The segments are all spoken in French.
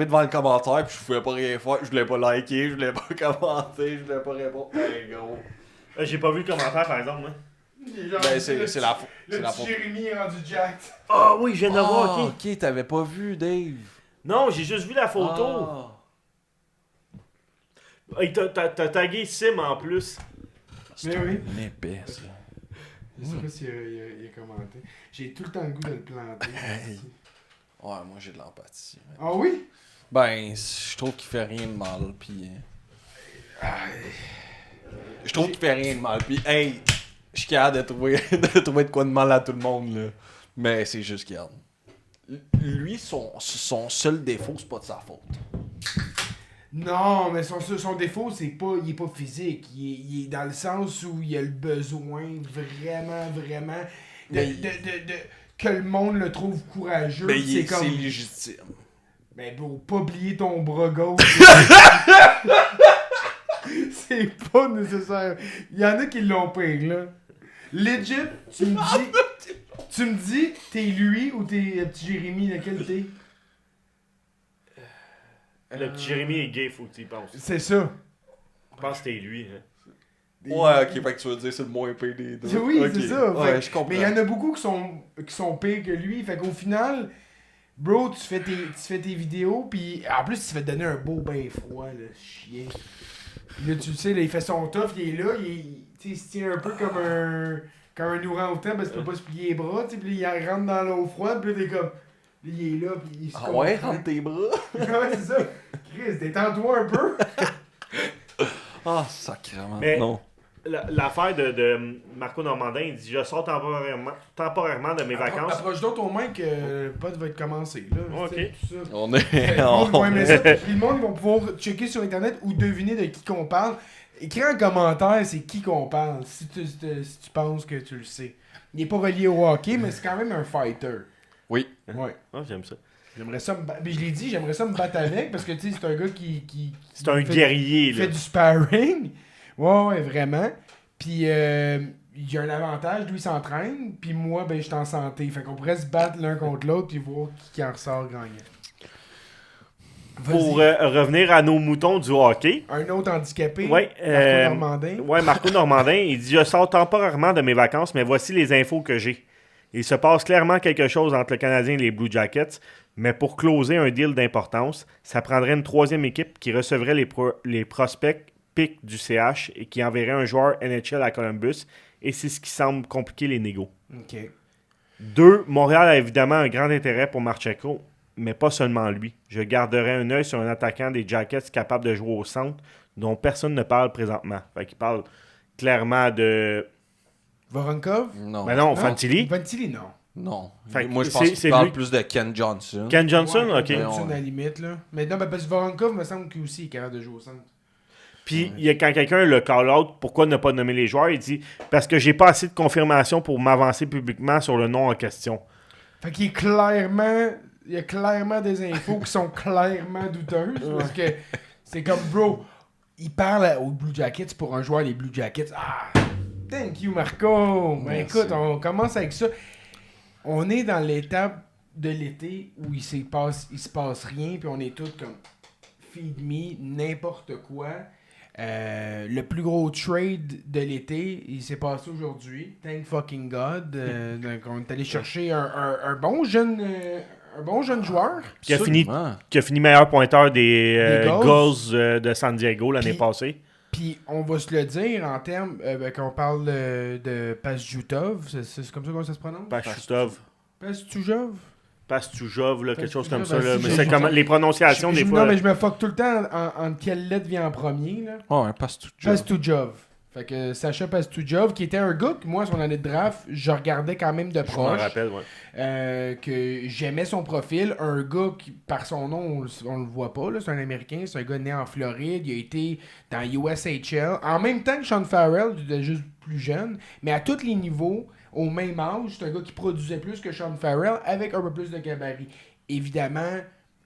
devant le commentaire, puis je pouvais pas rien faire. Je voulais pas liker, je voulais pas commenter, je voulais pas répondre. Hey, gros. J'ai pas vu le commentaire, par exemple, moi. Ben, c'est la faute. Le petit Jérémy est rendu jacked. Ah oui, je viens de le voir, ok. Ok, t'avais pas vu, Dave. Non, j'ai juste vu la photo. Ah. Hey, t'as tagué Sim en plus. Mais oui. Une épaisse, là. Je sais pas s'il a commenté. J'ai tout le temps le goût de le planter. Hey. Ouais, moi j'ai de l'empathie. Ah oui? Ben, je trouve qu'il fait rien de mal, pis... Je trouve qu'il fait rien de mal, pis hey, je suis capable de trouver de quoi de mal à tout le monde, là. Mais c'est juste, regarde. Lui, son seul défaut, c'est pas de sa faute. Non, mais son défaut, c'est pas, il est pas physique. Il est dans le sens où il a le besoin vraiment que le monde le trouve courageux. Mais c'est comme. c'est légitime. Mais bro, pas oublier ton bras gauche. C'est pas nécessaire. Il y en a qui l'ont pire, là. Legit, tu me dis, t'es lui ou t'es petit Jérémy, lequel t'es? Le petit Jérémy est gay, faut que tu y penses. C'est ça. Je pense que c'était lui. Hein. Ouais, ok, fait que tu veux dire c'est le moins pire des deux. Oui, Ok. c'est ça. Ouais, Fait- je comprends. mais il y en a beaucoup qui sont pires que lui. Fait qu'au final, bro, tu fais tes vidéos, puis en plus, tu te fais donner un beau bain froid, le chien. Là, tu le sais, là, il fait son tough, il est là, il se tient un peu comme un orang-outan parce qu'il peut pas se plier les bras, tu sais, puis là, il rentre dans l'eau froide, puis là, t'es comme. Là, il est là, puis il se Ah ouais, rentre tes bras. Ouais, c'est ça. Chris, détends-toi un peu. Ah, sacrément. Mais- Non. L'affaire de Marco Normandin, il dit je sors temporairement de mes vacances. Approche-toi ton mic, le pod va être commencé, là. Ok. Tu sais, tout ça. On Le est. monde va aimer ça, puis le monde va pouvoir checker sur internet ou deviner de qui qu'on parle. Écris en commentaire c'est qui qu'on parle, si tu penses que tu le sais. Il est pas relié au hockey, mais c'est quand même un fighter. Oui. Ouais. Ah, j'aime ça. J'aimerais ça mais je l'ai dit, j'aimerais ça me battre avec parce que tu sais, c'est un gars qui C'est un fait- guerrier, qui là. fait du sparring. Ouais, vraiment. Puis il a un avantage, lui il s'entraîne, puis moi ben je suis en santé. Fait qu'on pourrait se battre l'un contre l'autre puis voir qui en ressort gagnant. Pour Vas-y. revenir à nos moutons du hockey. Un autre handicapé, Ouais, Marco Normandin. Ouais, Marco Normandin, il dit je sors temporairement de mes vacances, mais voici les infos que j'ai. Il se passe clairement quelque chose entre le Canadien et les Blue Jackets, mais pour closer un deal d'importance, ça prendrait une troisième équipe qui recevrait les prospects pics du CH et qui enverrait un joueur NHL à Columbus, et c'est ce qui semble compliquer les négos. Ok. 2. Montréal a évidemment un grand intérêt pour Marcheco, mais pas seulement lui. Je garderai un œil sur un attaquant des Jackets capable de jouer au centre, dont personne ne parle présentement. Fait qu'il parle clairement de... Voronkov? Non. Ben non, Fantilli. Fantilli, non. Non. Fait que Moi, je c'est- pense c'est qu'il parle lui- plus de Ken Johnson. Ken Johnson, Ouais, ok. Johnson Ouais. à la limite, là. Mais non, ben, parce que Voronkov me semble qu'il aussi est capable de jouer au centre. Puis il y a quand quelqu'un le call-out, pourquoi ne pas nommer les joueurs, il dit « Parce que j'ai pas assez de confirmation pour m'avancer publiquement sur le nom en question. Fait qu'il est clairement... Il y a clairement des infos qui sont clairement douteuses. Parce que c'est comme, bro, il parle aux Blue Jackets pour un joueur des Blue Jackets. Ah! Thank you, Marco! Ben Merci. écoute, on commence avec ça. On est dans l'étape de l'été où il se passe rien, puis on est tous comme feed me, n'importe quoi. Le plus gros trade de l'été, il s'est passé aujourd'hui. Thank fucking God. Donc on est allé chercher un bon jeune joueur. Qui a Absolument. fini meilleur pointeur des Des Gulls de San Diego l'année Puis- passée. Puis on va se le dire en termes, quand on parle de Pastujov, c'est comme ça que ça se prononce? Pastujov. Pastujov? Pastujov, là, quelque chose comme ça. Pastujov, Là. Mais je- c'est je- comme les prononciations des fois. Non, mais je me fuck tout le temps en quelle lettre vient en premier, là. Oh, un passe tout Pastujov. Fait que Sacha Pastujov, qui était un gars que moi, son année de draft, je regardais quand même de Je m'en proche. rappelle, ouais. Que j'aimais son profil. Un gars qui, par son nom, on le voit pas, là, c'est un Américain, c'est un gars né en Floride, il a été dans USHL. En même temps que Sean Farrell, il était juste plus jeune, mais à tous les niveaux, au même âge, c'est un gars qui produisait plus que Sean Farrell avec un peu plus de gabarit. Évidemment,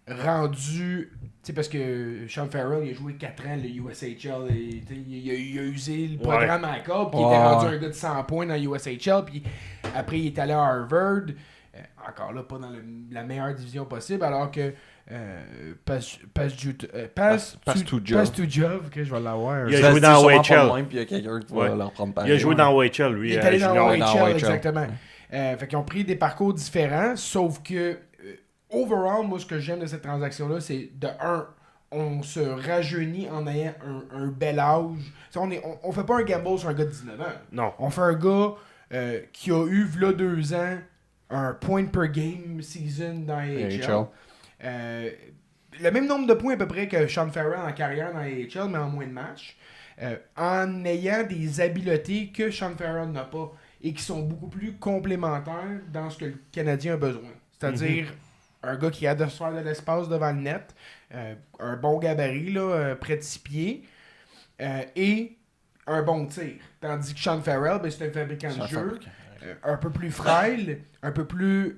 rendu... Tu sais, parce que Sean Farrell, il a joué 4 ans le USHL. Et, tu sais, il a usé le programme à la corde, puis il était Ouais. rendu un gars de 100 points dans USHL. Puis après, il est allé à Harvard. Encore là, pas dans la meilleure division possible. Alors que Pastujov, que je vais l'avoir. Il a joué dans OHL. Puis il y a quelqu'un qui va leur prendre pareil. Il a joué dans OHL, lui. Il est allé dans junior. OHL, exactement. Fait qu'ils ont pris des parcours différents, sauf que, overall, moi, ce que j'aime de cette transaction-là, c'est de un, on se rajeunit en ayant un bel âge. T'sais, on fait pas un gamble sur un gars de 19 ans. Non. On fait un gars qui a eu, v'là 2 ans, un point per game season dans AHL. Le même nombre de points à peu près que Sean Farrell en carrière dans AHL, mais en moins de matchs. En ayant des habiletés que Sean Farrell n'a pas et qui sont beaucoup plus complémentaires dans ce que le Canadien a besoin. C'est-à-dire un gars qui a de se faire de l'espace devant le net, un bon gabarit, là, près de 6 pieds, et un bon tir. Tandis que Sean Farrell, ben, c'est un fabricant de jeu, un peu plus frêle, un peu plus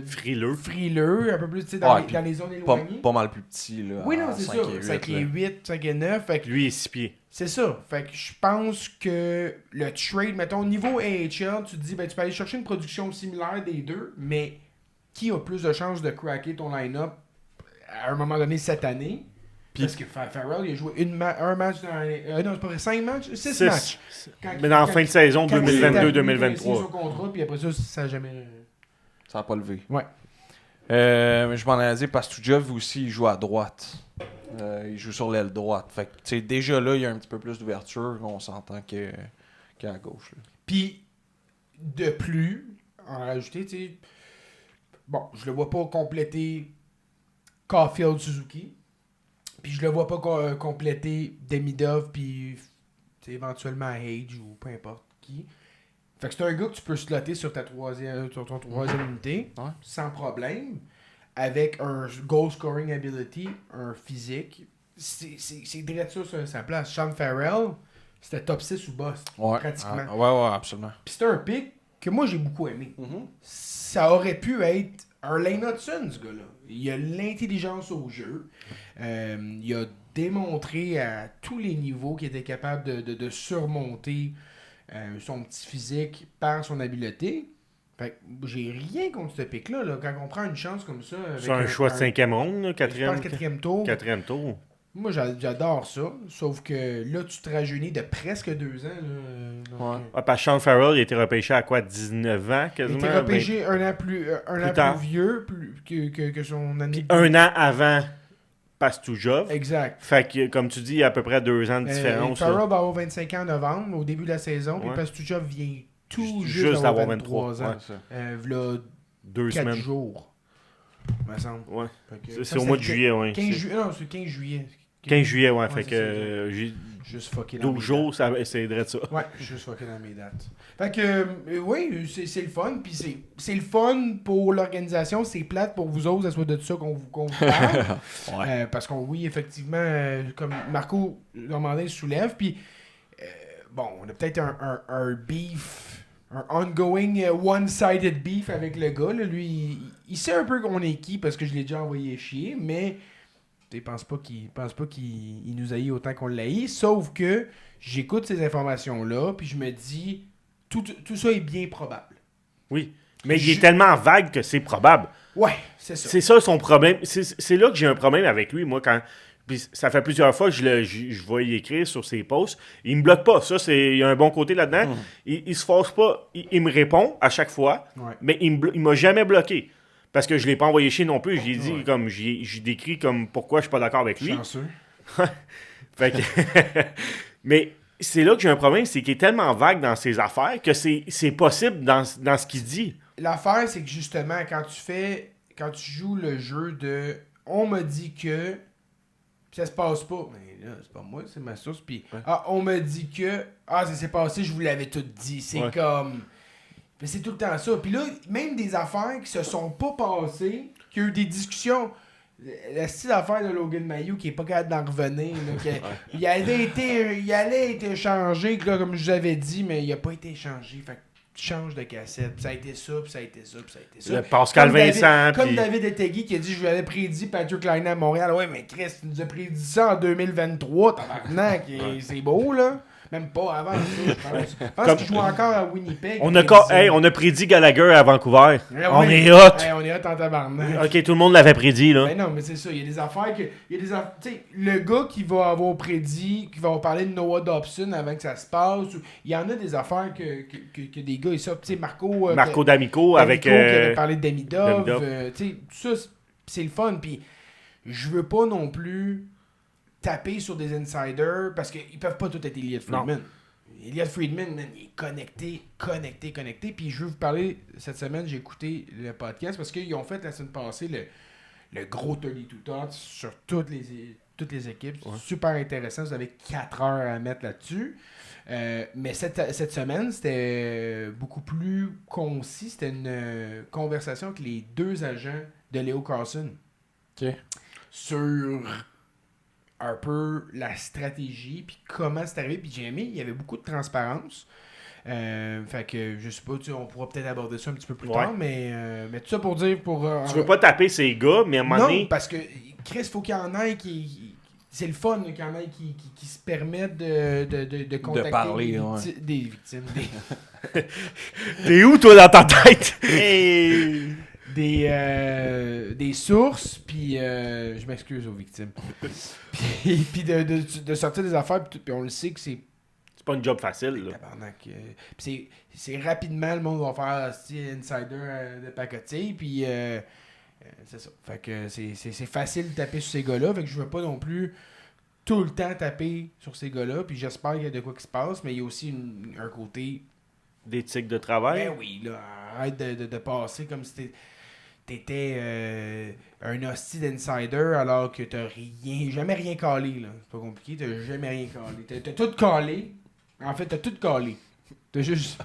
frileux, un peu plus dans les zones éloignées. Pas mal plus petit. Là, oui, non, c'est ça. 5'8", 5'9". Fait que, lui, il est 6 pieds. c'est ça. Fait que je pense que le trade, mettons, au niveau AHL, tu te dis, ben, tu peux aller chercher une production similaire des deux, mais qui a plus de chances de craquer ton line-up à un moment donné cette année? Parce que Farrell, il a joué un match dans non, c'est pas vrai, 5 matchs? 6 matchs. Mais dans la fin de saison 2022-2023. Son contrat, puis après ça n'a jamais... Ça n'a pas levé. Ouais. Je m'en ai dit, Pastujov aussi, il joue à droite. Il joue sur l'aile droite. Fait que, tu sais, déjà là, il y a un petit peu plus d'ouverture. On s'entend qu'à gauche. Là. Puis, de plus, en rajouter, tu sais... Bon, je le vois pas compléter Caulfield Suzuki. Puis je le vois pas compléter Demidov, puis éventuellement Hage ou peu importe qui. Fait que c'est un gars que tu peux slotter sur ton troisième unité, sans problème, avec un goal scoring ability, un physique. C'est direct ça sur sa place. Sean Farrell, c'était top 6 ou boss, pratiquement. Ouais, absolument. Puis c'était un pick que moi j'ai beaucoup aimé. Ça aurait pu être un Lane Hudson, ce gars-là. Il a l'intelligence au jeu. Il a démontré à tous les niveaux qu'il était capable de surmonter son petit physique par son habileté. Fait que j'ai rien contre ce pic-là. Là. Quand on prend une chance comme ça... C'est un choix de 5e ronde, 4e tour. 4e tour. Moi, j'adore ça. Sauf que là, tu te rajeunis de presque 2 ans. Là, donc, parce que Sean Farrell, il a été repêché à quoi, 19 ans quasiment? Il a été repêché un an plus vieux que son année. Puis un an avant Pastujov. Exact. Fait que, comme tu dis, il y a à peu près 2 ans de différence. Farrell va avoir 25 ans en novembre, au début de la saison. Puis Pastujov vient tout juste d'avoir 23 ans. V'là 2 4 semaines. jours, me semble. Ouais. C'est au mois de juillet, ouais. 15 juillet, non, c'est 15 juillet. 15 juillet, ouais. Fait que j'ai juste fucké dans 12 jours, ça aiderait de ça. Ouais, juste fucké dans mes dates. Fait que, oui, c'est le fun. Puis c'est le fun pour l'organisation. C'est plate pour vous autres, ça soit de ça qu'on vous parle. Parce qu'on, oui, effectivement, comme Marco Normandin soulève. Puis, bon, on a peut-être un beef, un ongoing one-sided beef avec le gars. Là. Lui, il sait un peu qu'on est qui parce que je l'ai déjà envoyé chier, mais... Il pense pas qu'il nous haït autant qu'on l'haït, sauf que j'écoute ces informations-là, puis je me dis, tout ça est bien probable. Oui, mais il est tellement vague que c'est probable. Ouais, c'est ça. C'est ça son problème. C'est là que j'ai un problème avec lui, moi, quand... Puis ça fait plusieurs fois que je vais y écrire sur ses posts. Il me bloque pas. Ça, il y a un bon côté là-dedans. Il se force pas. Il me répond à chaque fois, mais il m'a jamais bloqué. Parce que je l'ai pas envoyé chier non plus. J'ai dit comme j'ai décrit comme pourquoi je suis pas d'accord avec lui. Chanceux. Fait que mais c'est là que j'ai un problème, c'est qu'il est tellement vague dans ses affaires que c'est possible dans ce qu'il dit. L'affaire, c'est que justement, quand tu joues le jeu de on me dit que pis ça se passe pas. Mais là, c'est pas moi, c'est ma source. Puis on me dit que ça s'est passé, je vous l'avais tout dit. C'est comme... Mais c'est tout le temps ça. Puis là, même des affaires qui se sont pas passées, qu'il y a eu des discussions. La style affaire de Logan Mailloux qui est pas capable d'en revenir. Là, il allait être échangé, là, comme je vous avais dit, mais il a pas été échangé. Fait que change de cassette. Puis ça a été ça, puis ça a été ça, puis ça a été ça. Le Pascal Vincent. Comme David Etegui qui a dit je lui avais prédit Patrick Laine à Montréal. Ouais, mais Chris, tu nous as prédit ça en 2023. Tabarnak, c'est beau, là. Même pas avant ça, je pense. Je pense qu'il joue encore à Winnipeg. On a prédit Gallagher à Vancouver. Ouais, on oui. est hot. On est hot en tabarnak. Ok, tout le monde l'avait prédit, là. Ben non, mais c'est ça. Il y a des affaires que. Tu sais, le gars qui va avoir prédit, qui va avoir parlé de Noah Dobson avant que ça se passe, il y en a des affaires que des gars, ils sortent. Tu sais, Marco D'Amico avec. qui avait parlé de Demidov. Demidov. Tu sais, tout ça, c'est le fun. Puis je veux pas non plus taper sur des insiders parce qu'ils peuvent pas tout être Elliot Friedman. Elliot Friedman, man, il est connecté. Puis je veux vous parler, cette semaine, j'ai écouté le podcast parce qu'ils ont fait la semaine passée le gros 32 Thoughts sur toutes les équipes. Ouais. Super intéressant. Vous avez 4 heures à mettre là-dessus. Mais cette semaine, c'était beaucoup plus concis. C'était une conversation avec les 2 agents de Leo Carlsson. OK. Sur un peu la stratégie, puis comment c'est arrivé. Puis j'ai aimé, il y avait beaucoup de transparence. Fait que, je sais pas, on pourra peut-être aborder ça un petit peu plus tard, mais tout ça pour dire... tu veux pas taper ces gars, mais à un moment donné... Non, parce que, Chris, faut qu'il y en ait c'est le fun qu'il y en ait qui se permettent de contacter de parler, des victimes. T'es où, toi, dans ta tête? Hey! Des sources, puis je m'excuse aux victimes. puis de sortir des affaires, puis on le sait que c'est pas une job facile, là. Puis c'est rapidement, le monde va faire insider de pacotille, puis c'est ça. Fait que c'est facile de taper sur ces gars-là, fait que je veux pas non plus tout le temps taper sur ces gars-là, puis j'espère qu'il y a de quoi qui se passe, mais il y a aussi un côté... D'éthique de travail? Ben oui, là, arrête de passer comme si t'étais un hostie d'insider alors que t'as jamais rien calé, là. C'est pas compliqué, t'as jamais rien calé. T'as tout calé. En fait, t'as tout calé. T'as juste...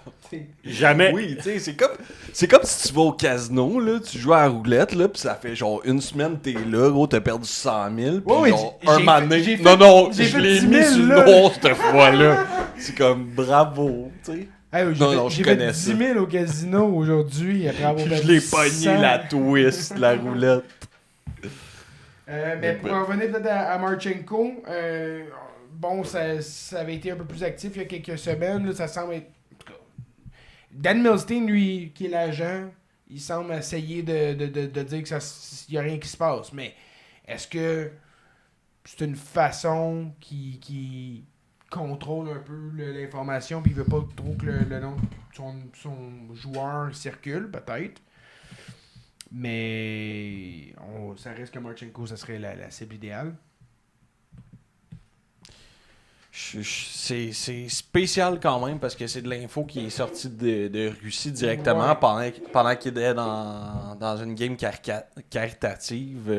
Jamais. Oui, tu sais, c'est comme si tu vas au casino, là, tu joues à la roulette, là, pis ça fait genre une semaine t'es là, gros, t'as perdu 100 000, pis genre, un moment donné... Non, je l'ai mis sur le noir cette fois-là. C'est comme, bravo, tu sais. Hey, j'ai fait 10 000 au casino aujourd'hui après avoir je l'ai pogné la twist, la roulette. Mais pour revenir peut-être à Marchenko, bon, ça avait été un peu plus actif il y a quelques semaines. Là, ça semble être... Dan Milstein, lui, qui est l'agent, il semble essayer de dire qu'il n'y a rien qui se passe. Mais est-ce que c'est une façon qui contrôle un peu l'information puis il veut pas trop que le nom de son joueur circule, peut-être. Mais ça reste que Marchenko, ça serait la cible idéale. C'est spécial quand même parce que c'est de l'info qui est sortie de Russie directement pendant qu'il était dans une game caritative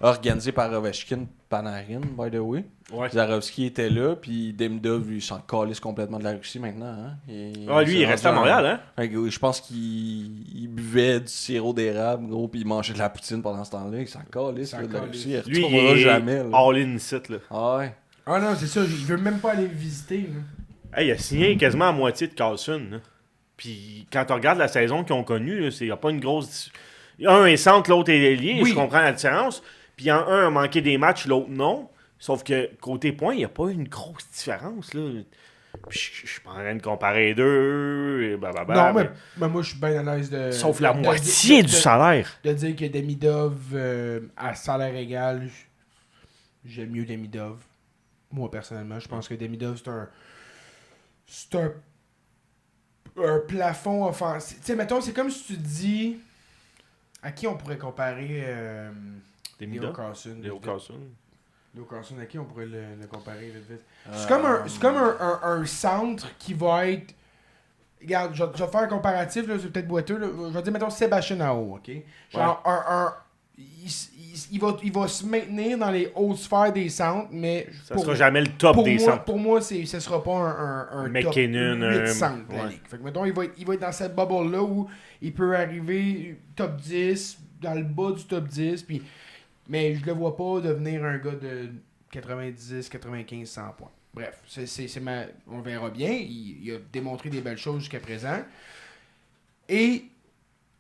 organisée par Ovechkin Panarin, by the way. Ouais. Zarovski était là, puis Demidov, lui, s'en calisse complètement de la Russie maintenant. Hein? Lui, il reste à Montréal, hein? Je pense qu'il buvait du sirop d'érable, gros, puis il mangeait de la poutine pendant ce temps-là. Il s'en calisse de la Russie. Lui, il est jamais. all-in site, là. Ah ouais. Ah non, c'est ça, il veut même pas aller visiter. Là. Hey, il a signé quasiment à moitié de Carlson. Là. Puis quand on regarde la saison qu'ils ont connue, il n'y a pas une grosse... Un est centre, l'autre est lié, je comprends la différence. Puis un a manqué des matchs, l'autre non. Sauf que côté points, il n'y a pas une grosse différence. Là. Puis je suis pas en train de comparer les deux. Et non, mais moi, je suis bien à l'aise de... Sauf la moitié du salaire. De dire que Demidov, à salaire égal, j'aime mieux Demidov. Moi, personnellement, je pense que Demidov, c'est un plafond offensif. Tu sais, mettons, c'est comme si tu dis... À qui on pourrait comparer Leo Carlsson? Leo Carlsson, à qui on pourrait le comparer vite? C'est comme un centre qui va être... Regarde, je vais te faire un comparatif, là, c'est peut-être boiteux. Là. Je vais dire, mettons, Sébastien Aho, OK? Genre, il va se maintenir dans les hautes sphères des centres, mais... Ça sera jamais le top des centres. Pour moi, ce sera pas un McKinnon, top 8 centre de la ligue. Fait que, mettons, il va être dans cette bubble-là où il peut arriver top 10, dans le bas du top 10, puis... Mais je le vois pas devenir un gars de 90, 95, 100 points. Bref, on verra bien. Il a démontré des belles choses jusqu'à présent. Et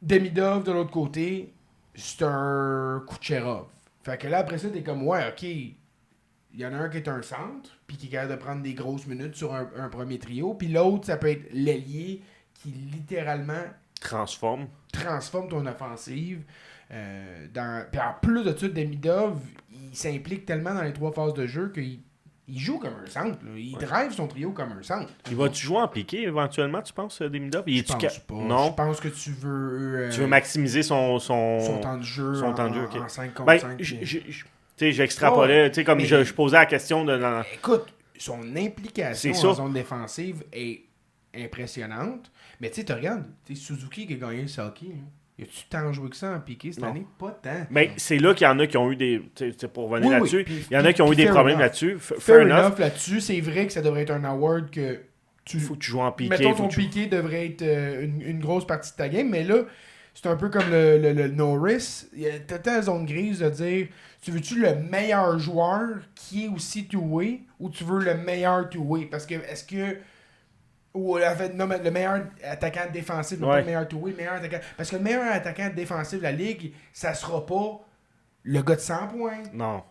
Demidov, de l'autre côté, c'est un Kucherov. Fait que là, après ça, t'es comme, ouais, ok, il y en a un qui est un centre, puis qui est capable de prendre des grosses minutes sur un premier trio, puis l'autre, ça peut être l'ailier qui littéralement Transforme. transforme ton offensive. Puis en plus de ça, Demidov, il s'implique tellement dans les 3 phases de jeu qu'il joue comme un centre. Là. Il drive son trio comme un centre. Il va-tu jouer en piqué éventuellement, tu penses, Demidov? Je pense pas. Non. Je pense que tu veux... Tu veux maximiser son temps de jeu, son temps de jeu, ok. en 5 contre Ben, 5. j'extrapolais, tu sais, comme mais- je posais la question de... Écoute, son implication C'est ça. en zone défensive est impressionnante. Mais tu sais, tu regardes, Suzuki qui a gagné le Selkie. Y a-tu tant joué que ça en piqué cette Non. année? Pas tant. Mais c'est là qu'il y en a qui ont eu des... tu sais, pour revenir Oui, là-dessus, oui, puis- il y en a qui ont eu puis des fair problèmes enough. là-dessus. Fair Fair enough enough. là-dessus. C'est vrai que ça devrait être un award que tu... Faut que tu joues en piqué. Mettons faut ton que tu- piqué devrait être une grosse partie de ta game, mais là, c'est un peu comme le Norris. T'as tant la zone grise de dire, tu veux-tu le meilleur joueur qui est aussi two-way ou tu veux le meilleur two-way? Parce que, est-ce que... Ou en fait, non, mais le meilleur attaquant défensif, non pas Ouais. le meilleur two-way, le meilleur attaquant... Parce que le meilleur attaquant défensif de la Ligue, ça sera pas le gars de 100 points. Non.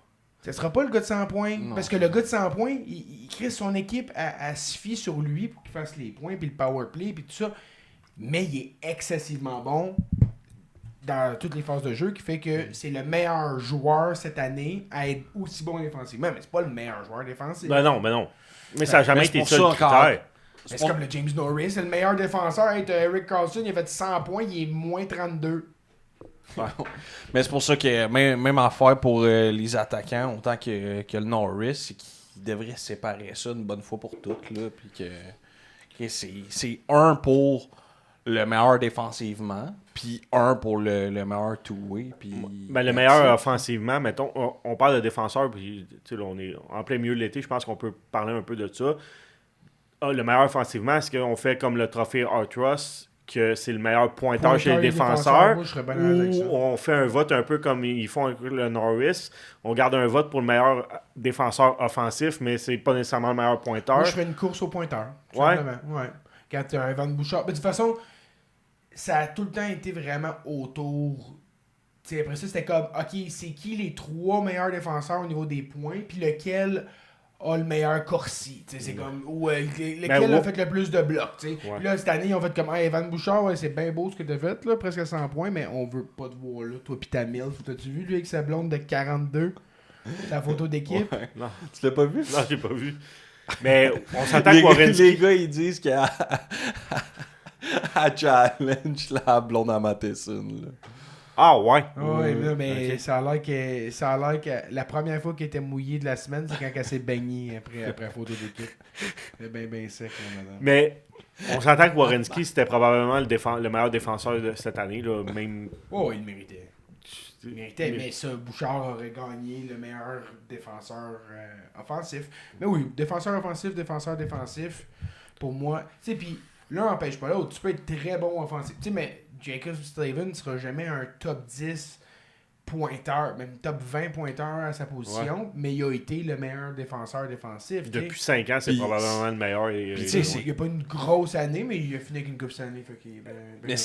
Ça sera pas le gars de 100 points. Non. Parce que le gars de 100 points, il crée son équipe à se fier sur lui pour qu'il fasse les points, puis le power play, puis tout ça. Mais il est excessivement bon dans toutes les phases de jeu, qui fait que c'est le meilleur joueur cette année à être aussi bon défensivement. Mais c'est pas le meilleur joueur défensif. Ben non. Mais ça n'a jamais Mais c'est été pour ça le ça encore. critère. Mais c'est comme le James Norris, c'est le meilleur défenseur. Eric Carlson, il a fait 100 points, il est moins 32. Ouais. Mais c'est pour ça que même affaire pour les attaquants, autant que le Norris, c'est qu'ils devraient séparer ça une bonne fois pour toutes. Là, puis que c'est un pour le meilleur défensivement, puis un pour le meilleur two-way. Puis Ben, le meilleur offensivement, mettons, on parle de défenseur, puis tu sais, là, on est en plein milieu de l'été, je pense qu'on peut parler un peu de ça. Le meilleur offensivement, est-ce qu'on fait comme le trophée Artros, que c'est le meilleur pointeur chez les défenseurs, moi, je serais bien à l'aise avec ça. ou on fait un vote un peu comme ils font avec le Norris, on garde un vote pour le meilleur défenseur offensif, mais c'est pas nécessairement le meilleur pointeur. Moi, je ferais une course au pointeur. tout Ouais. simplement. Ouais. Quand tu as un Van Bouchard. Mais de toute façon, ça a tout le temps été vraiment autour. T'sais, après ça, c'était comme, OK, c'est qui les 3 meilleurs défenseurs au niveau des points, puis lequel a le meilleur Corsi. C'est comme, ou lequel a fait le plus de blocs. T'sais. Ouais. Puis là, cette année, ils ont fait comme, hey, Van Bouchard, ouais, c'est bien beau ce que t'as fait, là, presque 100 points, mais on veut pas te voir là. Toi, pis ta MILF. T'as-tu vu, lui, avec sa blonde de 42? La photo d'équipe? Ouais. Non. Tu l'as pas vu? Non, j'ai pas vu. Mais on s'entend les, que Werenski... les gars, ils disent qu'à à Challenge, la blonde à Matheson. Là. Ah ouais. Ouais, là, mais Ok. ça a l'air que la première fois qu'elle était mouillée de la semaine, c'est quand elle s'est baignée après la photo d'équipe. C'est bien sec, là, madame. Mais on s'entend que Werenski, c'était probablement le meilleur défenseur de cette année, là, même... Oh, il le méritait. Il méritait, mais ça, Bouchard aurait gagné le meilleur défenseur offensif. Mais oui, défenseur défensif, pour moi. Tu sais, puis l'un n'empêche pas l'autre. Tu peux être très bon offensif. Tu sais, mais Jacob Slavin ne sera jamais un top 10 pointeur, même top 20 pointeur à sa position, mais il a été le meilleur défenseur défensif. tu sais. Depuis 5 ans, c'est Puis- probablement le meilleur. Et, Puis, tu sais, il n'y a pas une grosse année, mais il a fini avec une coupe cette année. Fait qu'il est ben Mais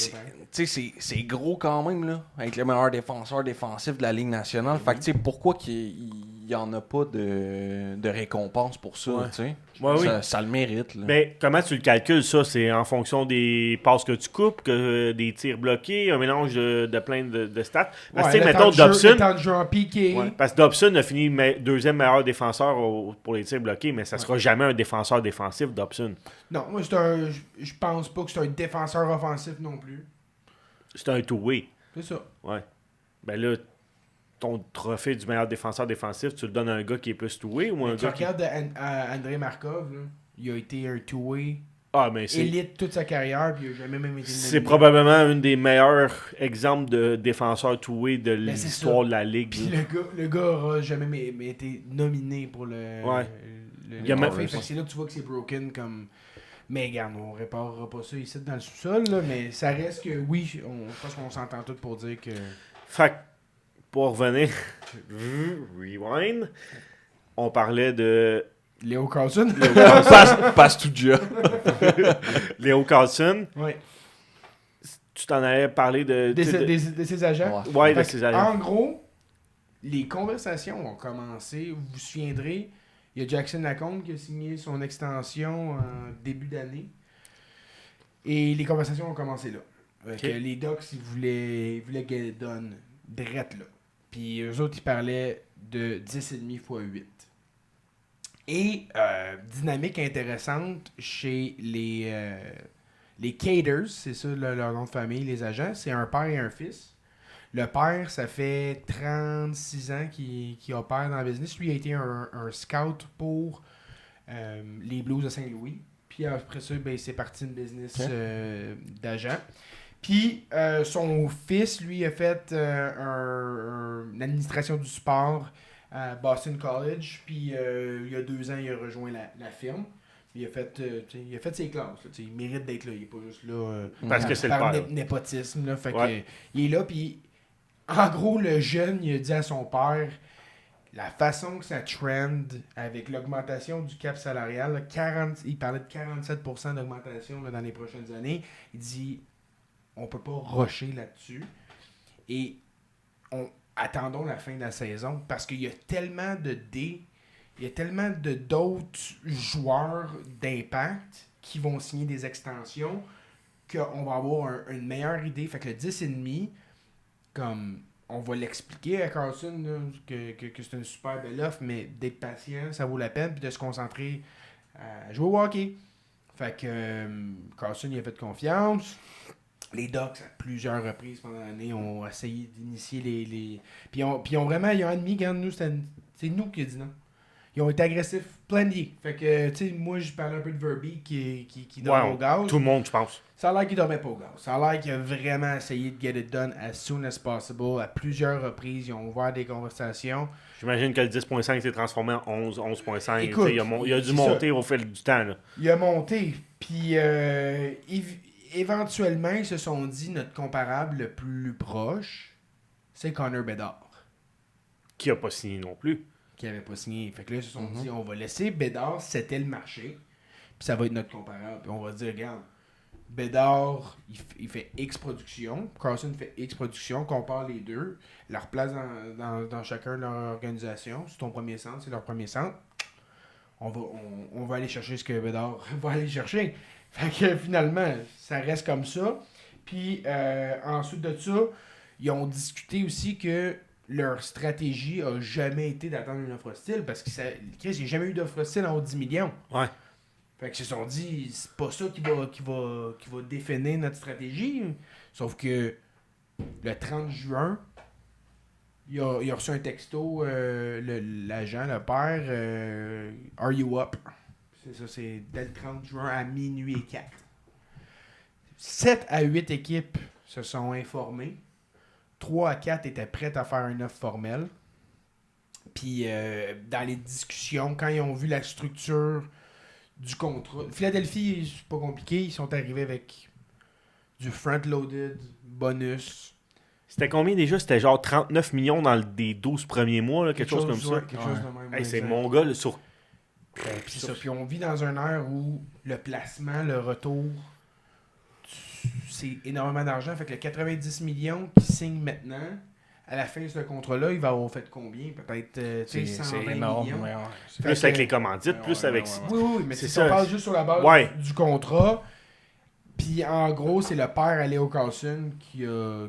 tu sais, c'est gros quand même, là, avec le meilleur défenseur défensif de la Ligue nationale. Fait que, tu sais, pourquoi qu'il n'y en a pas de récompense pour ça, Ouais. tu sais? Ouais, oui. Ça le mérite, là. Mais comment tu le calcules, ça? C'est en fonction des passes que tu coupes, des tirs bloqués, un mélange de plein de stats. Parce que, tu sais, mettons, Dobson... Le temps de jeu en piqué. Ouais, parce que Dobson a fini deuxième meilleur défenseur pour les tirs bloqués, mais ça sera jamais un défenseur défensif, Dobson. Non, moi, je pense pas que c'est un défenseur offensif non plus. C'est un two-way. C'est ça. Ouais. Ben là, ton trophée du meilleur défenseur défensif, tu le donnes à un gars qui est plus two-way ou un Tu gars qui... regardes André Markov, là, il a été un two-way Ah, mais c'est... élite toute sa carrière, puis il a jamais même été C'est nominé. probablement un des meilleurs exemples de défenseur two-way de Ben, c'est l'histoire ça. de la Ligue. Puis là. le gars aura jamais été nominé pour le. Ouais. Le Il a trophée. même- Fait que c'est là que tu vois que c'est broken comme. Mais regarde, on réparera pas ça ici dans le sous-sol, là, mais ça reste que oui, je pense qu'on s'entend tous pour dire que. Fait que, pour revenir, rewind, on parlait de Léo Carlson. Passe tout déjà. Léo Carlson. Ouais. Tu t'en avais parlé de... De ses agents. Ouais. Ouais, de Fait ses que, agents. en gros, les conversations ont commencé. Vous vous souviendrez, il y a Jackson Lacombe qui a signé son extension en début d'année. Et les conversations ont commencé là. Les Ducks, ils voulaient get it done direct là. Puis eux autres, ils parlaient de 10,5 x 8. Et dynamique intéressante chez les Caters, c'est ça leur nom de famille, les agents, c'est un père et un fils. Le père, ça fait 36 ans qu'il opère dans le business. Lui a été un scout pour les Blues de Saint-Louis. Puis après ça, ben, c'est parti une business d'agent. Puis son fils, lui, a fait une administration du sport à Boston College. Puis il y a 2 ans, il a rejoint la firme. Il a fait ses classes. Là, il mérite d'être là. Il n'est pas juste là parce que c'est le père. Népotisme. Là, fait que, il est là. Puis en gros, le jeune, il a dit à son père, la façon que ça trend avec l'augmentation du cap salarial, là, il parlait de 47% d'augmentation là, dans les prochaines années. Il dit, on peut pas rusher là-dessus. Et attendons la fin de la saison parce qu'il y a tellement il y a tellement d'autres joueurs d'impact qui vont signer des extensions qu'on va avoir une meilleure idée. Fait que le 10,5, comme on va l'expliquer à Carlson là, que c'est une super belle offre, mais d'être patient, ça vaut la peine, puis de se concentrer à jouer au hockey. Fait que Carlson, il a fait confiance. Les Ducks, à plusieurs reprises pendant l'année, ont essayé d'initier les... Puis ils ont vraiment, il y a un demi, nous, c'est nous qui a dit non. Ils ont été agressifs plein de liens. Fait que, tu sais, moi, je parlais un peu de Verby qui dormait au gaz. Tout le monde, je pense. Ça a l'air qu'il dormait pas au gaz. Ça a l'air qu'il a vraiment essayé de get it done as soon as possible. À plusieurs reprises, ils ont ouvert des conversations. J'imagine que le 10.5 s'est transformé en 11, 11.5. Écoute, il a dû monter au fil du temps. Là. Il a monté. Puis, éventuellement, ils se sont dit, notre comparable le plus proche, c'est Connor Bedard. Qui a pas signé non plus. Qui n'avait pas signé. Fait que là, ils se sont dit, on va laisser Bédard, c'était le marché, puis ça va être notre comparable. Puis on va dire, regarde, Bédard, il fait X production, Carlson fait X production, compare les deux, leur place dans chacun de leur organisation. C'est ton premier centre, c'est leur premier centre. On va aller chercher ce que Bédard va aller chercher. Fait que finalement, ça reste comme ça. Puis ensuite de ça, ils ont discuté aussi que leur stratégie a jamais été d'attendre une offre hostile parce que il n'y a jamais eu d'offre hostile en haut de 10 millions. Ouais. Fait que ils se sont dit, c'est pas ça qui va définir notre stratégie. Sauf que le 30 juin, il a reçu un texto, l'agent, le père, Are you up? C'est ça, c'est dès le 30 juin à minuit et 4. 7 à 8 équipes se sont informées. 3 à 4 étaient prêtes à faire une offre formelle. Puis, dans les discussions, quand ils ont vu la structure du contrat... Philadelphie, c'est pas compliqué. Ils sont arrivés avec du front-loaded, bonus. C'était combien déjà? C'était genre 39 millions dans les 12 premiers mois, là, quelque chose comme ça. Quelque chose de même. Hey, c'est mon gars, là, sur... Puis on vit dans une ère où le placement, le retour... c'est énormément d'argent. Fait que le 90 millions qui signe maintenant, à la fin de ce contrat-là, il va avoir fait combien? Peut-être 120 énorme, millions. Plus avec les commandites, plus avec... Oui, mais c'est si ça. on parle juste sur la base du contrat, puis en gros, c'est le père à Leo Carlson qui a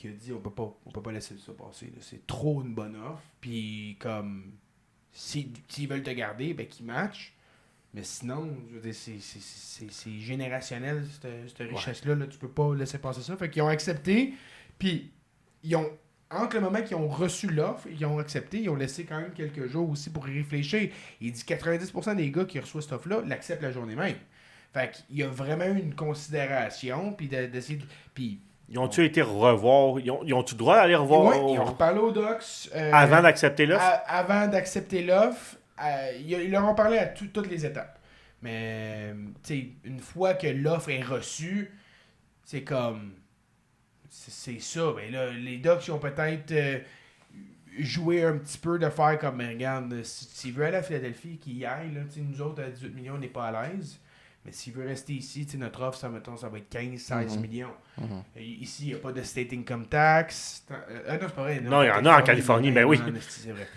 dit on peut pas laisser ça passer. Là. C'est trop une bonne offre. Puis comme, s'ils veulent te garder, ben qu'ils matchent. Mais sinon, je veux dire, c'est générationnel, cette richesse-là. Là, tu peux pas laisser passer ça. Fait qu'ils ont accepté. Puis, entre le moment qu'ils ont reçu l'offre, ils ont accepté, ils ont laissé quand même quelques jours aussi pour y réfléchir. Il dit 90% des gars qui reçoivent cette offre-là l'acceptent la journée même. Fait qu'il y a vraiment eu une considération. Puis d'essayer de... Puis, ils ont-tu été revoir? Ils ont-tu le droit d'aller revoir? Oui, ils ont reparlé aux Docs. Avant d'accepter l'offre? Avant d'accepter l'offre. Ils leur ont parlé à toutes les étapes. Mais, tu sais, une fois que l'offre est reçue, c'est comme... C'est ça. Ben là, les Ducks, ils ont peut-être joué un petit peu de faire comme, regarde, s'il veut aller à Philadelphie, qu'il y aille. Là, nous autres, à 18 millions, on n'est pas à l'aise. Mais s'il veut rester ici, notre offre, ça va être 15-16 millions. Ici, il n'y a pas de state income tax. Non, c'est pas vrai. Non, il y en a en Californie, ben oui. C'est vrai.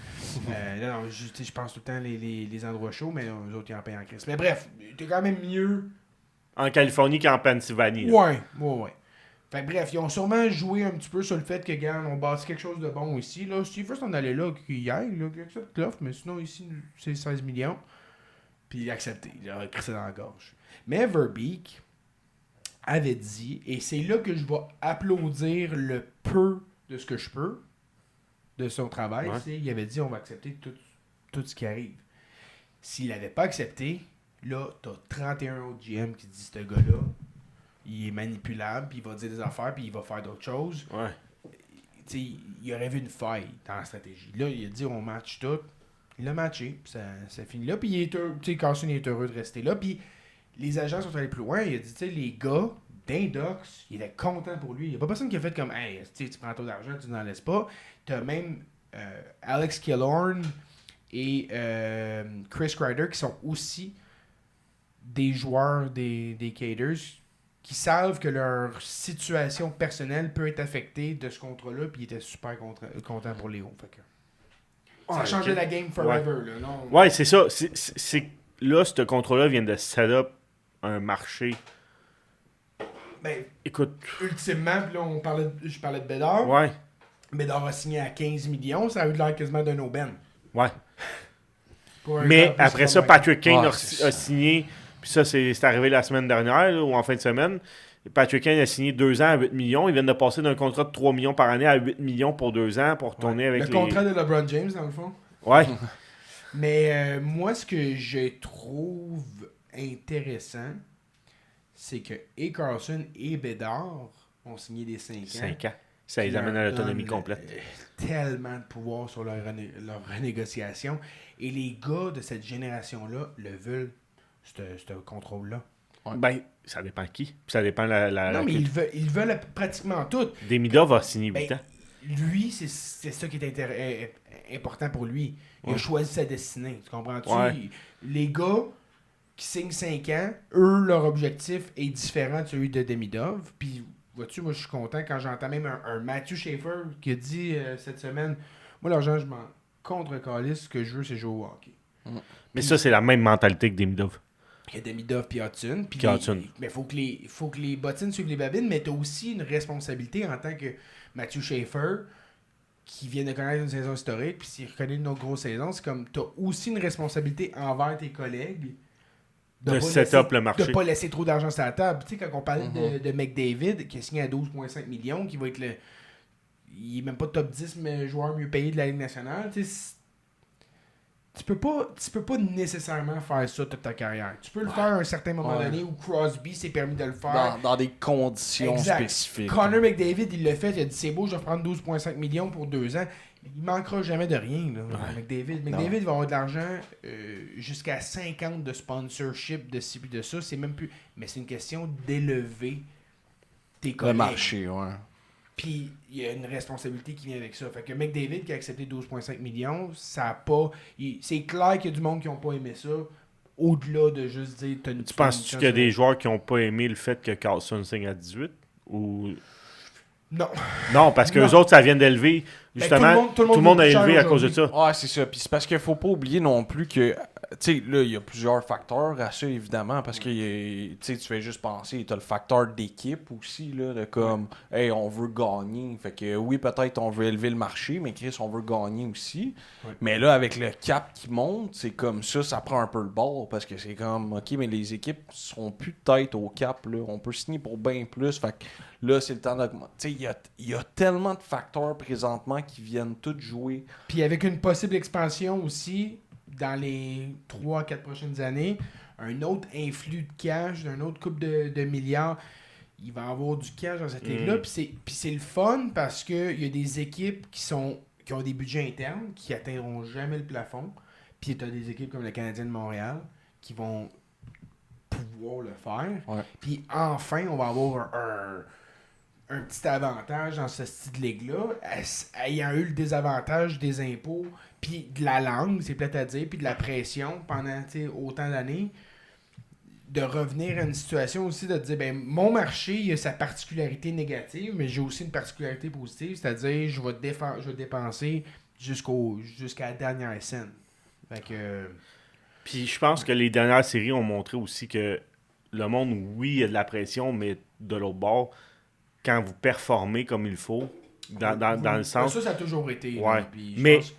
Non, je pense tout le temps les endroits chauds, mais eux autres, ils en payent en crise. Mais bref, t'es quand même mieux. En Californie qu'en Pennsylvanie. Ouais. Fait que bref, ils ont sûrement joué un petit peu sur le fait que, gars, on bâtit quelque chose de bon ici. Là, si first on allait là, qu'il y aille, là, qu'il accepte l'offre, mais sinon, ici, c'est 16 millions. Puis il a accepté. Il a crissé dans la gorge. Mais Verbeek avait dit, et c'est là que je vais applaudir le peu de ce que je peux de son travail, c'est il avait dit on va accepter tout ce qui arrive. S'il n'avait pas accepté, là, t'as 31 autres GM qui disent ce gars-là, il est manipulable, puis il va dire des affaires, puis il va faire d'autres choses. Ouais. T'sais, il aurait vu une faille dans la stratégie. Là, il a dit on match tout. Il a matché, puis ça finit là. Puis il est heureux, Carson est heureux de rester là. Puis les agents sont allés plus loin. Il a dit, les gars d'Indox, il était content pour lui. Il n'y a pas personne qui a fait comme, hey, tu prends ton argent, tu n'en laisses pas. T'as même Alex Killorn et Chris Kreider qui sont aussi des joueurs des Caters qui savent que leur situation personnelle peut être affectée de ce contrat-là, puis ils étaient super contents pour Léo. Fait que ça a changé la game forever. Là, non? Ouais, c'est ça. C'est là, ce contrat-là vient de set up un marché. Ben, écoute. Ultimement, puis là, je parlais de Bédard. Ouais. Bédard a signé à 15 millions, ça a eu l'air quasiment d'un aubaine. Ouais. Mais après ça, Patrick Kane a signé, puis ça, c'est arrivé la semaine dernière, là, ou en fin de semaine. Patrick Kane a signé 2 ans à 8 millions. Ils viennent de passer d'un contrat de 3 millions par année à 8 millions pour 2 ans pour retourner avec le contrat de LeBron James, dans le fond. Ouais. Mais moi, ce que je trouve intéressant, c'est que et Carlson et Bédard ont signé des 5 ans. 5 ans. Ça les amène à l'autonomie complète. Tellement de pouvoir sur leur renégociation. Et les gars de cette génération-là le veulent, ce contrôle-là. Ouais. Ben, ça dépend qui. Ça dépend non, mais ils veulent pratiquement tout. Demidov va signer 8 ans. Lui, c'est ça qui est important pour lui. Il a choisi sa destinée. Tu comprends-tu? Ouais. Les gars qui signent 5 ans, eux, leur objectif est différent de celui de Demidov. Puis, vois-tu, moi, je suis content quand j'entends même un Matthew Schaefer qui a dit cette semaine, moi, l'argent, je m'en contre-calisse. Ce que je veux, c'est jouer au hockey. Mais ça, c'est la même mentalité que Demidov. Il y a Demidov puis Hudson. Mais faut que les bottines suivent les babines, mais tu as aussi une responsabilité en tant que Matthew Schaefer qui vient de connaître une saison historique, puis s'il reconnaît une autre grosse saison, c'est comme tu as aussi une responsabilité envers tes collègues de set up le marché. De pas laisser trop d'argent sur la table. Tu sais, quand on parlait de McDavid, qui a signé à 12,5 millions, qui va être il est même pas top 10 mais joueur mieux payé de la Ligue nationale, tu sais. Tu peux pas nécessairement faire ça toute ta carrière. Tu peux le faire à un certain moment donné où Crosby s'est permis de le faire. Dans des conditions spécifiques. Connor McDavid, il l'a fait. Il a dit c'est beau, je vais prendre 12,5 millions pour 2 ans. Il manquera jamais de rien. Là, McDavid va avoir de l'argent jusqu'à 50 de sponsorship de ci et de ça. C'est même plus. Mais c'est une question d'élever tes collègues. Le marché, ouais. Puis, il y a une responsabilité qui vient avec ça. Fait que McDavid, qui a accepté 12,5 millions, ça a pas... C'est clair qu'il y a du monde qui n'ont pas aimé ça, au-delà de juste dire... Tu penses-tu qu'il y a des joueurs qui n'ont pas aimé le fait que Carlson signe à 18? Ou... Non. Non, parce que les autres, ça vient d'élever... Justement, tout le monde a élevé à cause de ça. Ouais, c'est ça. Puis c'est parce qu'il faut pas oublier non plus que... Tu sais, là, il y a plusieurs facteurs à ça, évidemment, parce que tu fais juste penser, tu as le facteur d'équipe aussi, là, de comme, hey, on veut gagner. Fait que oui, peut-être on veut élever le marché, mais Chris, on veut gagner aussi. Ouais. Mais là, avec le cap qui monte, c'est comme ça prend un peu le bord, parce que c'est comme, OK, mais les équipes seront plus peut-être au cap, là. On peut signer pour bien plus. Fait que là, c'est le temps d'augmenter. Tu sais, il y a tellement de facteurs présentement qui viennent tous jouer. Puis avec une possible expansion aussi... dans les 3-4 prochaines années, un autre influx de cash, d'un autre couple de milliards, il va y avoir du cash dans cette ligue-là. Puis c'est le fun parce qu'il y a des équipes qui ont des budgets internes qui atteindront jamais le plafond. Puis tu as des équipes comme le Canadien de Montréal qui vont pouvoir le faire. Ouais. Puis enfin, on va avoir un petit avantage dans ce style de ligue-là, ayant eu le désavantage des impôts, puis de la langue, c'est plate à dire, puis de la pression pendant autant d'années. de revenir à une situation aussi de dire, ben mon marché, il a sa particularité négative, mais j'ai aussi une particularité positive, c'est-à-dire je vais dépenser jusqu'à la dernière scène. Fait que... Puis je pense que les dernières séries ont montré aussi que le monde, oui, il y a de la pression, mais de l'autre bord, quand vous performez comme il faut, dans le sens... Ça a toujours été. Ouais. Là, puis Mais, pense...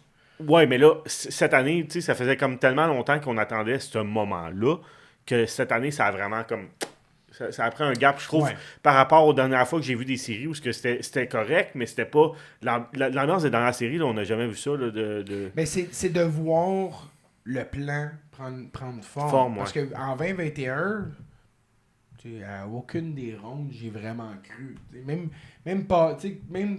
ouais, mais là, cette année, tu sais, ça faisait comme tellement longtemps qu'on attendait ce moment-là que cette année, ça a vraiment comme... Ça a pris un gap, je trouve, par rapport aux dernières fois que j'ai vu des séries où c'était correct, mais c'était pas... L'ambiance des dernières séries, là, on n'a jamais vu ça. Là, Mais c'est de voir le plan prendre forme. Parce qu'en 2021, à aucune des rondes, j'ai vraiment cru. Même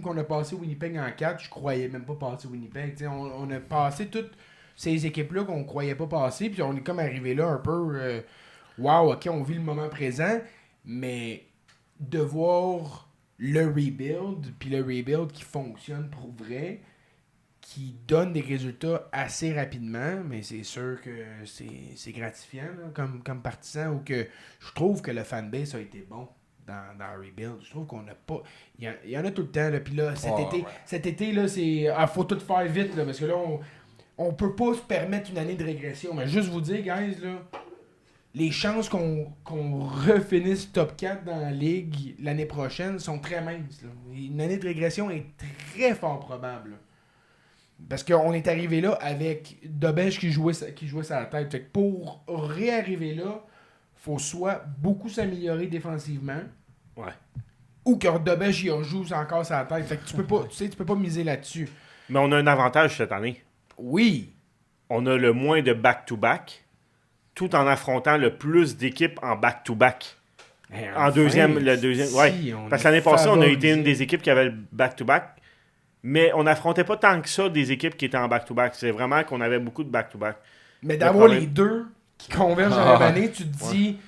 qu'on a passé Winnipeg en 4, je croyais même pas passer Winnipeg. On a passé toutes ces équipes-là qu'on croyait pas passer, puis on est comme arrivé là un peu... wow, ok, on vit le moment présent, mais de voir le rebuild, puis le rebuild qui fonctionne pour vrai, qui donne des résultats assez rapidement, mais c'est sûr que c'est gratifiant là, comme partisan, ou que je trouve que le fanbase a été bon dans le rebuild. Je trouve qu'on n'a pas... Il y en a tout le temps, là, puis là, cet été, là, c'est... faut tout faire vite, là, parce que là, on peut pas se permettre une année de régression, mais juste vous dire, guys, là, les chances qu'on refinisse top 4 dans la ligue l'année prochaine sont très minces. Là. Une année de régression est très fort probable. Là. Parce qu'on est arrivé là avec Dobèche qui jouait sa tête. Fait que pour réarriver là, faut soit beaucoup s'améliorer défensivement, ou que Dobèche il rejoue encore sa tête. Fait que tu peux pas miser là-dessus. Mais on a un avantage cette année. Oui. On a le moins de back-to-back, tout en affrontant le plus d'équipes en back-to-back. En deuxième, ouais. Parce que l'année passée, on a été une des équipes qui avait le back-to-back, mais on n'affrontait pas tant que ça des équipes qui étaient en back-to-back. C'est vraiment qu'on avait beaucoup de back-to-back. Mais d'avoir les deux qui convergent dans la même année, tu te dis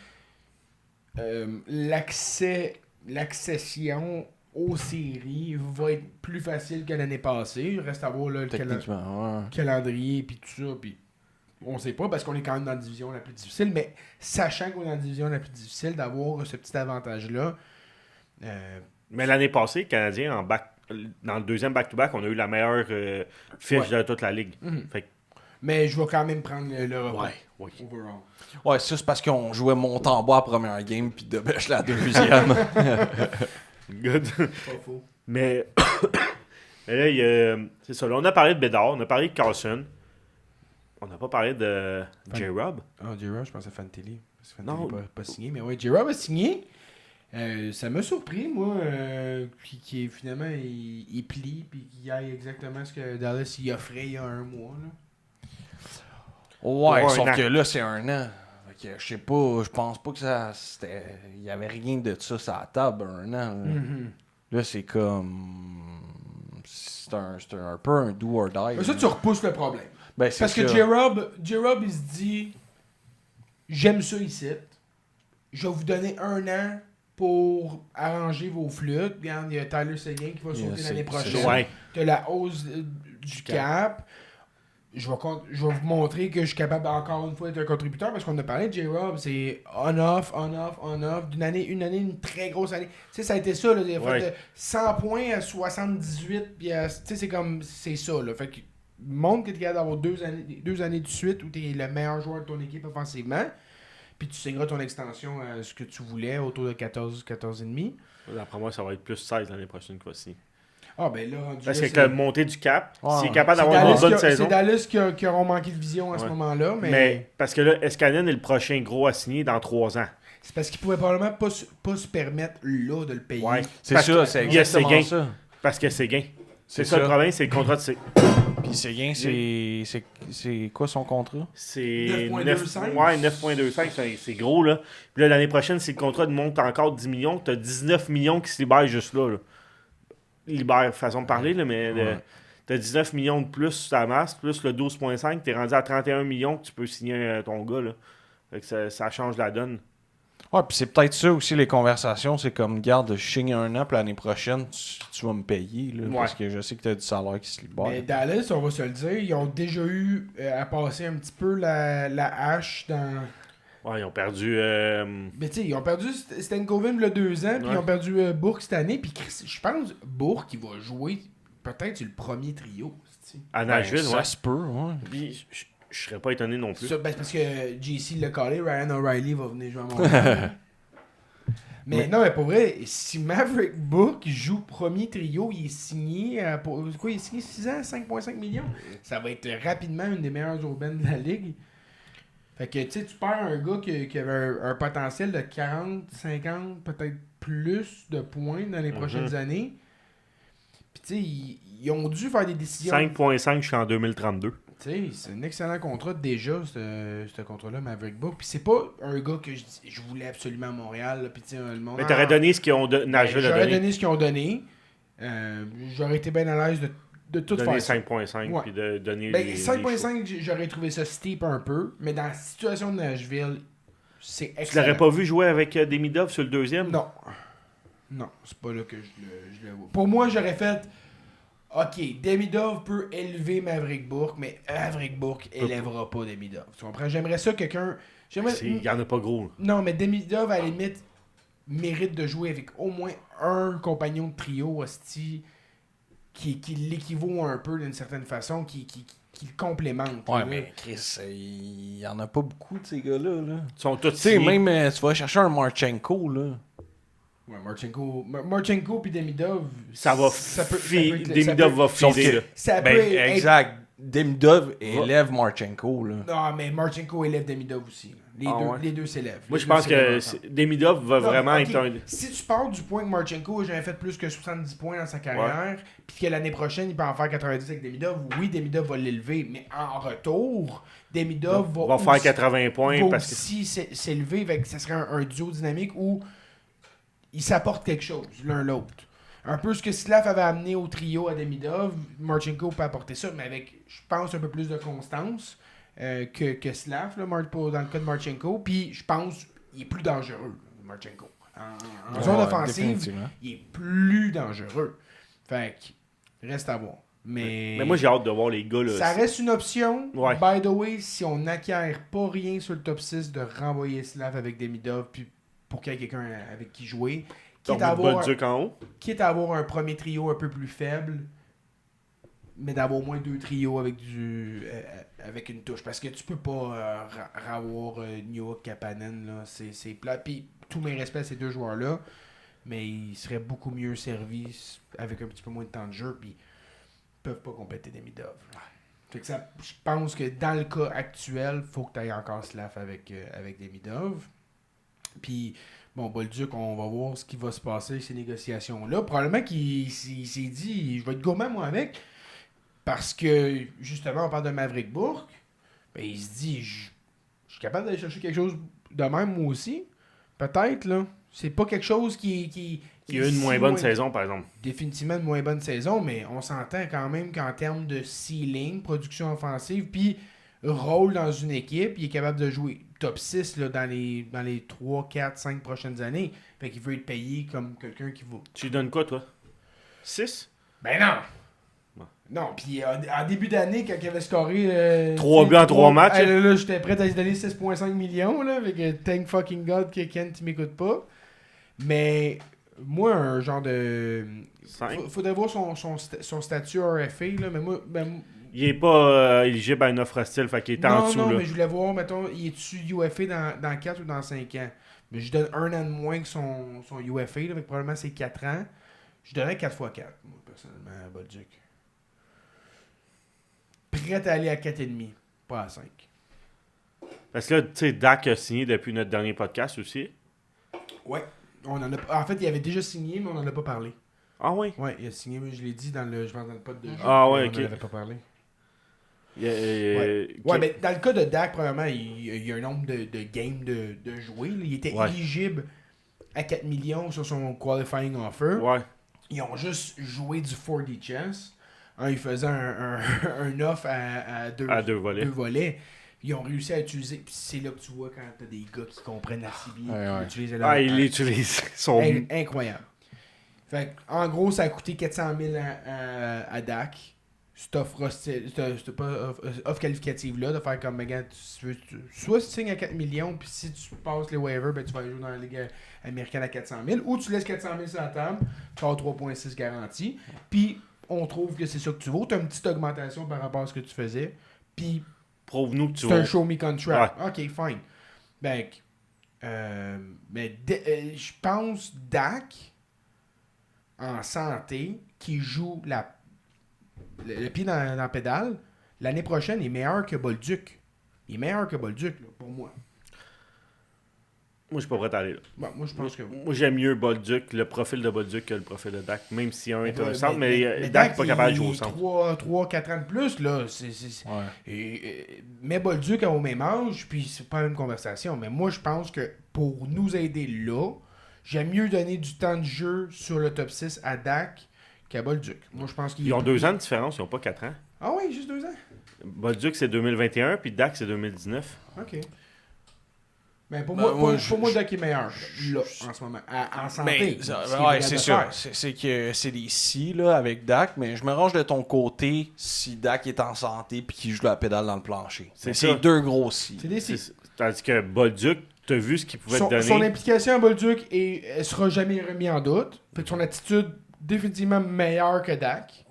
l'accession aux séries va être plus facile que l'année passée. Il reste à voir là, le calendrier et tout ça. Puis on sait pas parce qu'on est quand même dans la division la plus difficile, mais sachant qu'on est dans la division la plus difficile, d'avoir ce petit avantage-là. Mais l'année passée, le Canadien, dans le deuxième back-to-back, on a eu la meilleure fiche de toute la ligue. Mm-hmm. Fait que... Mais je vais quand même prendre le repas. Oui. Overall. Ouais, ça c'est parce qu'on jouait Montembois à la première game puis Debèche la deuxième. Good. Pas faux. Mais là, c'est ça. Là, on a parlé de Bédard, on a parlé de Carlson. On n'a pas parlé de J-Rob. J-Rob, je pensais Fantilli. Non. Pas signé, mais ouais, J-Rob a signé. Ça m'a surpris, moi, qui finalement, il plie puis qu'il aille exactement ce que Dallas y offrait il y a un mois. Là. Ouais, sauf que là, c'est un an. Fait que je sais pas, je pense pas que il y avait rien de ça sur la table un an. Là, là c'est comme... C'est un peu un do or die. Mais ça, tu repousses le problème. Ben, parce que J-Rob, il se dit, j'aime ça ici. Je vais vous donner un an pour arranger vos flûtes. Regarde, il y a Tyler Seguin qui va sauter l'année prochaine. Ouais. Tu as la hausse du cap. Je vais vous montrer que je suis capable encore une fois d'être un contributeur parce qu'on a parlé de J-Rob, c'est on-off, une très grosse année. Tu sais, ça a été ça, là, des fois, de 100 points à 78, puis tu sais, c'est ça, là. Fait que montre que tu es capable d'avoir deux années de suite où tu es le meilleur joueur de ton équipe offensivement, puis tu signeras ton extension à ce que tu voulais, autour de 14,5. D'après moi, ça va être plus 16 l'année prochaine que voici. Ah, ben là, parce qu'avec la montée du cap, s'il est capable c'est d'avoir une bonne saison. C'est Dallas qui auront manqué de vision à ce moment-là. Mais parce que là, Escanen est le prochain gros à signer dans 3 ans. C'est parce qu'il pouvait probablement pas se permettre là de le payer. Ouais. C'est ça, c'est exactement ça. Parce que c'est gain. C'est ça le problème, c'est le contrat de Puis Séguin, c'est quoi son contrat? C'est 9,25. Ouais, 9,25, c'est gros là. Puis là, l'année prochaine, si le contrat monte encore 10 millions, tu as 19 millions qui se libèrent juste là. Libère, façon de parler, là, mais tu as 19 millions de plus sur ta masse, plus le 12,5, tu es rendu à 31 millions que tu peux signer ton gars. Là. Fait que ça change la donne. Ouais, puis c'est peut-être ça aussi les conversations, c'est comme, garde, je signe un an, puis l'année prochaine, tu vas me payer, là, parce que je sais que tu as du salaire qui se libère. Mais Dallas, on va se le dire, ils ont déjà eu à passer un petit peu la hache Ouais, ils ont perdu. Mais tu sais, ils ont perdu Stankoven il y a 2 ans, puis ils ont perdu Bourque cette année. Puis je pense Bourque, il va jouer peut-être sur le premier trio. À Nashville, ça se peut, ouais. Puis, je serais pas étonné non plus. Ça, ben, c'est parce que JC l'a collé, Ryan O'Reilly va venir jouer à Montréal. mais non, mais pour vrai, si Maverick Bourque joue premier trio, il est signé pour quoi, il est signé 6 ans, 5,5 millions. Ça va être rapidement une des meilleures urbaines de la ligue. Fait que tu sais, tu perds un gars qui avait un potentiel de 40, 50, peut-être plus de points dans les prochaines années. Puis tu sais, ils ont dû faire des décisions. 5,5 jusqu'en 2032. Tu sais, c'est un excellent contrat déjà, ce contrat-là, Maverick Bourque. Puis c'est pas un gars que je voulais absolument à Montréal. Là, puis tu sais, le monde. Mais t'aurais donné ce qu'ils ont Nashville a J'aurais donné. donné ce qu'ils ont donné. J'aurais été bien à l'aise de tout Donner faire. 5,5 Ouais. puis de donner Ben, les 5.5, j'aurais trouvé ça steep un peu. Mais dans la situation de Nashville, c'est excellent. Tu l'aurais pas vu jouer avec Demidov sur le deuxième? Non. Non, c'est pas là que je le vois. Pour moi, j'aurais fait... OK, Demidov peut élever Maverick Bourque, mais Maverick Bourque élèvera pas Demidov. Tu comprends? J'aimerais ça quelqu'un... Il y en a pas gros. Là. Non, mais Demidov, à la limite, mérite de jouer avec au moins un compagnon de trio, hostie, qui l'équivaut un peu d'une certaine façon, qui le complémente. Ouais, là. mais Chris, il y en a pas beaucoup de ces gars-là. Là. Ils sont tous Tu sais, signés. même tu vas chercher un Marchenko, là. Ouais, Marchenko puis Demidov, Ça va Demidov va filer. là. Ça Ben, peut être... exact. Demidov élève Marchenko, là. Non, mais Marchenko élève Demidov aussi. Là. Les deux s'élèvent. Moi, Les je deux pense s'élèvent que ensemble. Demidov va Non, vraiment ok, être un... Si tu pars du point que Marchenko a jamais fait plus que 70 points dans sa carrière, puis que l'année prochaine, il peut en faire 90 avec Demidov, oui, Demidov va l'élever, mais en retour, Demidov va aussi, faire 80 points va parce que... aussi s'élever, avec, ça serait un duo dynamique où ils s'apportent quelque chose, l'un l'autre. Un peu ce que Slav avait amené au trio à Demidov, Marchenko peut apporter ça, mais avec, je pense, un peu plus de constance que Slav, là, dans le cas de Marchenko. Puis, je pense, il est plus dangereux, Marchenko. En zone offensive, il est plus dangereux. Fait que, reste à voir. Mais moi, j'ai hâte de voir les gars. Là, ça reste une option. Ouais. By the way, si on n'acquiert pas rien sur le top 6, de renvoyer Slav avec Demidov, puis pour qu'il y ait quelqu'un avec qui jouer. Quitte à avoir un premier trio un peu plus faible, mais d'avoir au moins 2 trios avec une touche. Parce que tu peux pas avoir Newhook, Kapanen, là, c'est plat. Puis tous mes respects à ces 2 joueurs-là, mais ils seraient beaucoup mieux servis avec un petit peu moins de temps de jeu, puis ils peuvent pas compléter Demidov. Fait que ça, je pense que dans le cas actuel, faut que tu ailles encore Slav avec Demidov. Puis, bon, Bolduc, on va voir ce qui va se passer avec ces négociations-là. Probablement qu'il s'est dit, je vais être gourmand, moi, avec. Parce que, justement, on parle de Maverick Bourque. Ben, il se dit, je suis capable d'aller chercher quelque chose de même, moi aussi. Peut-être, là. C'est pas quelque chose qui a eu une moins bonne saison, par exemple. Définitivement une moins bonne saison, mais on s'entend quand même qu'en termes de ceiling, production offensive, puis rôle dans une équipe, il est capable de jouer top 6 là, dans les 3, 4, 5 prochaines années. Fait qu'il veut être payé comme quelqu'un qui vaut. Tu lui donnes quoi, toi? 6? Ben non! Non, puis en début d'année, quand il avait scoré 3 buts en 3 matchs. Là, j'étais prêt à lui donner 6,5 millions, là, avec thank fucking God que Ken, tu m'écoutes pas. Mais moi, un genre de... Faudrait voir son statut RFA, là, mais moi... Il est pas éligible à une offre hostile, fait qu'il est en dessous. Non, là. mais je voulais voir, mettons, il est-tu UFA dans 4 ou dans 5 ans? Mais je donne 1 an de moins que son UFA, là, probablement c'est 4 ans. Je donnerais 4x4, moi, personnellement, à Bolduc. Prêt à aller à 4,5, pas à 5. Parce que là, tu sais, Dak a signé depuis notre dernier podcast aussi. Ouais. En fait, il avait déjà signé, mais on n'en a pas parlé. Ah oui? Ouais, il a signé, mais je l'ai dit dans le pod de jeu. Ah ouais, ok. On n'en avait pas parlé. Ouais, mais dans le cas de Dak, premièrement, il y a un nombre de games de jouer. Là. Il était éligible à 4 millions sur son qualifying offer. Ouais. Ils ont juste joué du 4D chess. Il faisait un off à deux volets. Ils ont réussi à utiliser. Puis c'est là que tu vois quand t'as des gars qui comprennent la CB. Ils l'utilisent. Incroyable. Fait en gros, ça a coûté 400 000 à Dak cette offre qualificative-là, de faire comme, regarde, soit tu signes à 4 millions, puis si tu passes les waivers, ben, tu vas aller jouer dans la Ligue américaine à 400 000, ou tu laisses 400 000 sur la table, tu as 3,6 garantis, puis on trouve que c'est ça que tu vaux, tu as une petite augmentation par rapport à ce que tu faisais, puis Prouve-nous que tu c'est un vas. show me contract. Ok, fine. Ben, je pense Dak, en santé, qui joue le pied dans la pédale, l'année prochaine, est meilleur que Bolduc. Il est meilleur que Bolduc, là, pour moi. Moi, je suis pas prêt à aller là. Bon, moi, je pense que... Moi, j'aime mieux Bolduc, le profil de Bolduc que le profil de Dak, même si un est un centre, mais Dak Dak n'est pas capable de jouer au centre. 3-4 ans de plus, là. Mets Bolduc au même âge, puis c'est pas la même conversation. Mais moi, je pense que pour nous aider là, j'aime mieux donner du temps de jeu sur le top 6 à Dak qu'à Bolduc. Moi, je pense qu'ils Ils ont 2 ans de différence, ils n'ont pas 4 ans. Ah oui, juste 2 ans? Bolduc, c'est 2021, puis Dak, c'est 2019. OK. Mais pour Ben, moi, moi, pour moi, Dak est meilleur, là, en ce moment. En santé. Ouais, c'est sûr. C'est que c'est des si là, avec Dak, mais je me range de ton côté si Dak est en santé puis qu'il joue la pédale dans le plancher. C'est deux gros si. C'est des si. Tandis que Bolduc, t'as vu ce qu'il pouvait te donner. Son implication à Bolduc elle sera jamais remise en doute. Fait que son attitude définitivement meilleure que Dak.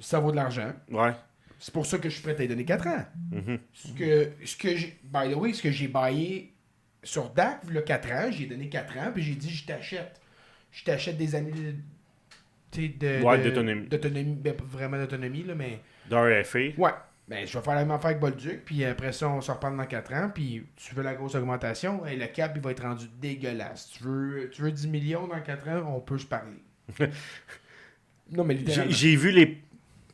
Ça vaut de l'argent. Ouais. C'est pour ça que je suis prêt à lui donner 4 ans. Mhm. Ce que j'ai baillé sur Dak, il y a 4 ans, j'ai donné 4 ans, puis j'ai dit, je t'achète. Je t'achète des années d'autonomie. Ben, vraiment d'autonomie, là, mais... D'RFA. Ouais. Ben, je vais faire la même affaire avec Bolduc, puis après ça, on se reparle dans 4 ans, puis tu veux la grosse augmentation, et le cap, il va être rendu dégueulasse. Tu veux 10 millions dans 4 ans, on peut se parler. Non, mais littéralement. J'ai vu les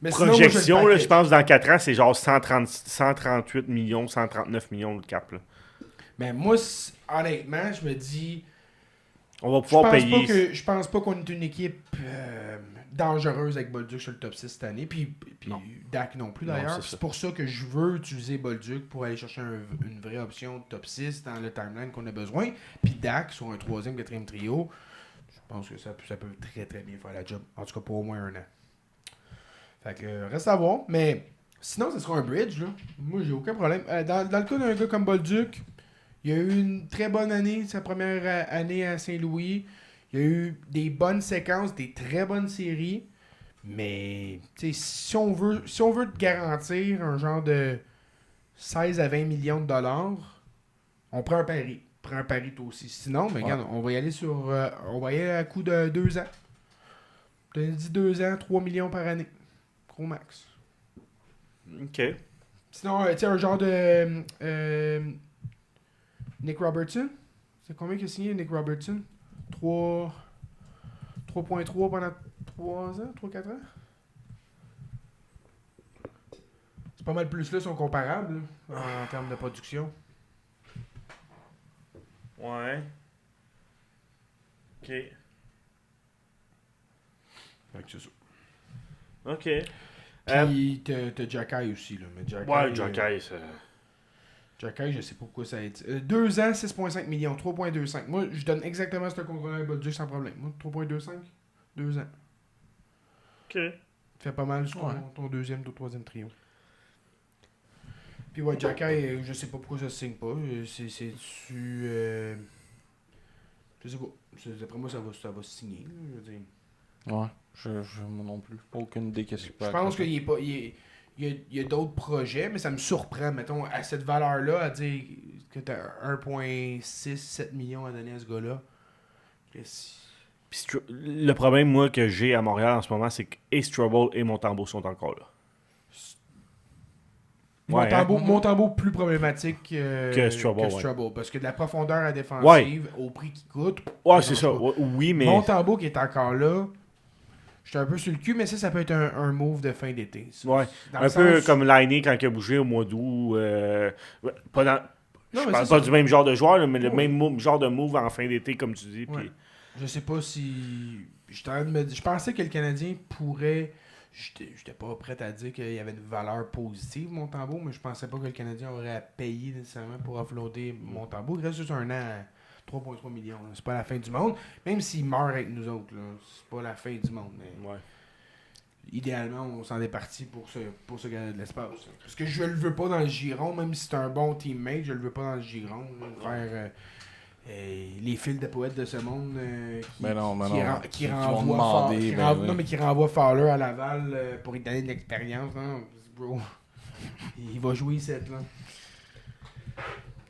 projections, là, je pense, dans 4 ans, c'est genre 138 millions, 139 millions de cap. Là. Mais moi, honnêtement, je me dis... On va pouvoir payer... Je pense pas qu'on est une équipe dangereuse avec Bolduc sur le top 6 cette année. Puis Dak non plus, d'ailleurs. C'est pour ça que je veux utiliser Bolduc pour aller chercher une vraie option de top 6 dans le timeline qu'on a besoin. Puis Dak, sur un 3e, 4e trio, je pense que ça peut très, très bien faire la job. En tout cas, pour au moins 1 an. Fait que, reste à voir. Mais sinon, ce sera un bridge, là. Moi, j'ai aucun problème. Dans le cas d'un gars comme Bolduc... Il y a eu une très bonne année, sa première année à Saint-Louis. Il y a eu des bonnes séquences, des très bonnes séries. Mais si on veut te garantir un genre de 16 à 20 millions de dollars, on prend un pari. Prends un pari toi aussi. Sinon, mais regarde, on va y aller on va y aller à coup de 2 ans. Tu as dit 2 ans, 3 millions par année. Gros max. OK. Sinon, tu sais, un genre de... Nick Robertson? C'est combien qu'il a signé Nick Robertson? 3.3 pendant 3 ans? 3-4 ans? C'est pas mal plus là, sont comparables là, en termes de production. Ouais. OK. Fait que c'est ça. OK. Puis t'as Jacky aussi là. Mais Jacky, ouais, Jacky, ça... Jacky, je sais pas pourquoi ça a été. 2 ans, 6.5 millions, 3.25. Moi, je donne exactement ce contrat à Bolduc sans problème. Moi, 3.25, 2 ans. OK. Fait pas mal sur ton 2e, ton 3e trio. Puis ouais, Jacky, je sais pas pourquoi ça se signe pas. C'est-tu... je sais pas. D'après moi, ça va se signer. Là, je veux dire. Ouais, moi non plus. Aucune idée qu'est-ce qu'il peut Je pense qu'il est pas... Il y a d'autres projets, mais ça me surprend, mettons, à cette valeur-là, à dire que tu as 1,6-7 millions à donner à ce gars-là. Le problème, moi, que j'ai à Montréal en ce moment, c'est que Trouble et Montembeault sont encore là. Montembeault plus problématique que Struble, parce que de la profondeur à défensive, au prix qu'il coûte. Ouais, c'est ça. Oui, mais... Montembeault qui est encore là... J'étais un peu sur le cul, mais ça peut être un move de fin d'été. Ouais. Un peu comme Liney quand il a bougé au mois d'août. Pas dans... Je parle pas du même genre de joueur, là, mais le même genre de move en fin d'été, comme tu dis. Ouais. Puis... Je sais pas si... Je pensais que le Canadien pourrait... J'étais pas prêt à dire qu'il y avait une valeur positive, Montembeault, mais je pensais pas que le Canadien aurait à payer nécessairement pour offloader Montembeault. Il reste juste 1 an à 3,3 millions. Là. C'est pas la fin du monde. Même s'il meurt avec nous autres, là, c'est pas la fin du monde. Mais ouais. idéalement, on s'en est parti pour ce gars de l'espace. Parce que je le veux pas dans le giron, même si c'est un bon teammate, je le veux pas dans le giron. Faire les fils de poètes de ce monde qui renvoient Fowler à Laval pour lui donner de l'expérience. Non, bro. Il va jouer cette là.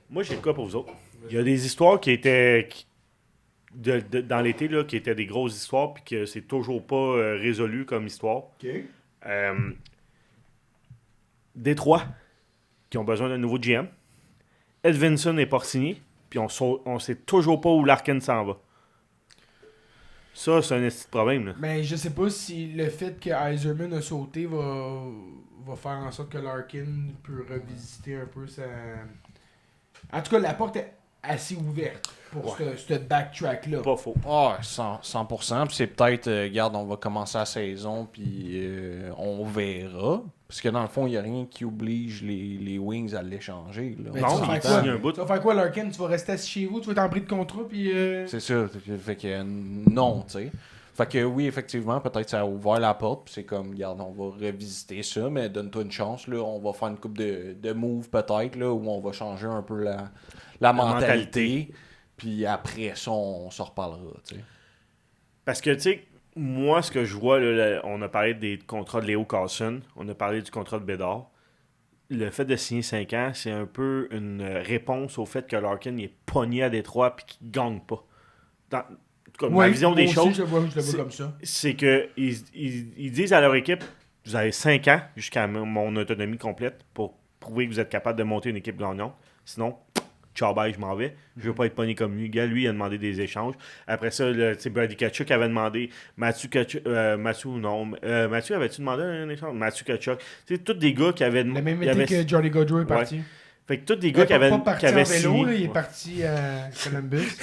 Moi, j'ai le cas pour vous autres. Il y a des histoires qui étaient dans l'été là, qui étaient des grosses histoires puis que c'est toujours pas résolu comme histoire. OK. Détroit, qui ont besoin d'un nouveau GM. Edvinson est pas signé, puis on sait toujours pas où Larkin s'en va. Ça, c'est un petit problème. Là. Mais je sais pas si le fait que Yzerman a sauté va faire en sorte que Larkin peut revisiter un peu sa... En tout cas, la porte est assez ouverte pour ce backtrack-là. Pas faux. Ah, 100%. Puis c'est peut-être, regarde, on va commencer la saison, puis on verra. Parce que dans le fond, il n'y a rien qui oblige les Wings à l'échanger. Là. Mais Non, tu vas il faire quoi? signe un bout. Tu vas faire quoi, Larkin? Tu vas rester assis chez vous? Tu vas être en bris de contrat? Puis C'est ça. Fait que non, tu sais. Fait que oui, effectivement, peut-être ça a ouvert la porte. Puis c'est comme, regarde, on va revisiter ça, mais donne-toi une chance. Là, on va faire une coupe de moves peut-être, là, où on va changer un peu la mentalité. Puis après ça, on s'en reparlera, tu sais. Parce que, tu sais, moi, ce que je vois, là, on a parlé des contrats de Léo Carlson, on a parlé du contrat de Bédard. Le fait de signer 5 ans, c'est un peu une réponse au fait que Larkin est pogné à Détroit et qu'il ne gagne pas. Comme ma vision des choses, je le vois comme ça. c'est qu'ils disent à leur équipe, vous avez 5 ans jusqu'à mon autonomie complète pour prouver que vous êtes capable de monter une équipe gagnante. Sinon, ciao bye, je m'en vais. Je veux pas être pogné comme lui. Le gars, lui, il a demandé des échanges. Après ça, Brady Tkachuk avait demandé. Mathieu, avais-tu demandé un échange? Mathieu Tkachuk. C'est tous des gars qui avaient... Le même été que Johnny Gaudreau est parti. Ouais. Fait que tous des gars qui avaient pas parti en vélo, signé. là, il est parti à Columbus.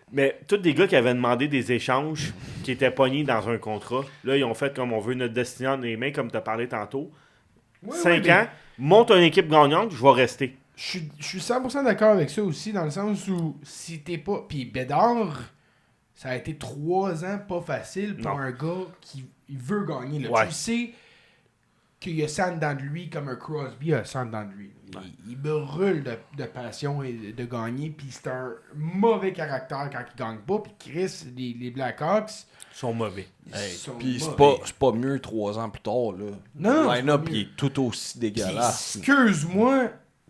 Mais tous des gars qui avaient demandé des échanges, qui étaient pognés dans un contrat, là, ils ont fait comme on veut notre destinée dans les mains, comme tu as parlé tantôt. 5 ans, monte une équipe gagnante, je vais rester. Je suis 100% d'accord avec ça aussi, dans le sens où si t'es pas... Puis Bédard, ça a été 3 ans pas facile pour un gars qui veut gagner. Là. Ouais. Tu sais qu'il y a ça dedans de lui comme un Crosby a ça dedans de lui. Il brûle de passion et de gagner, puis c'est un mauvais caractère quand il gagne pas. Puis Chris, les Blackhawks... Sont mauvais. Puis c'est pas mieux 3 ans plus tard. Là. Non, le line-up il est tout aussi dégueulasse. Excuse-moi,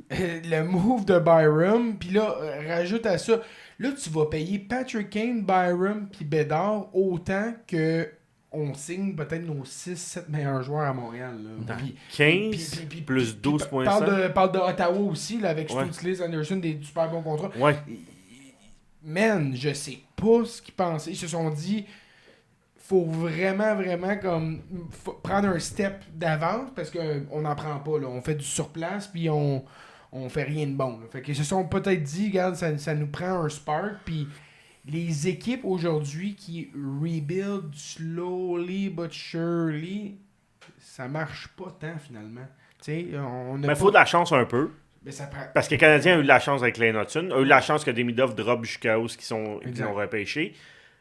le move de Byram, puis là, rajoute à ça, là, tu vas payer Patrick Kane, Byram, puis Bédard autant que on signe peut-être nos 6-7 meilleurs joueurs à Montréal. Là. Puis, 15 plus 12,5. Parle de Ottawa aussi, là, avec Stutzlis, Anderson, des super bons contrats. Ouais. Man, je sais pas ce qu'ils pensaient. Ils se sont dit... faut vraiment comme prendre un step d'avance parce qu'on n'en prend pas. Là. On fait du surplace puis on fait rien de bon. Là. Fait qu'ils se sont peut-être dit, regarde, ça nous prend un spark. Puis les équipes aujourd'hui qui rebuild slowly but surely, ça marche pas tant finalement. Mais il faut de la chance un peu. Parce que les Canadiens ont eu de la chance avec Lane Hutton, ont eu de la chance que Demidov drop jusqu'à où ils ont repêché.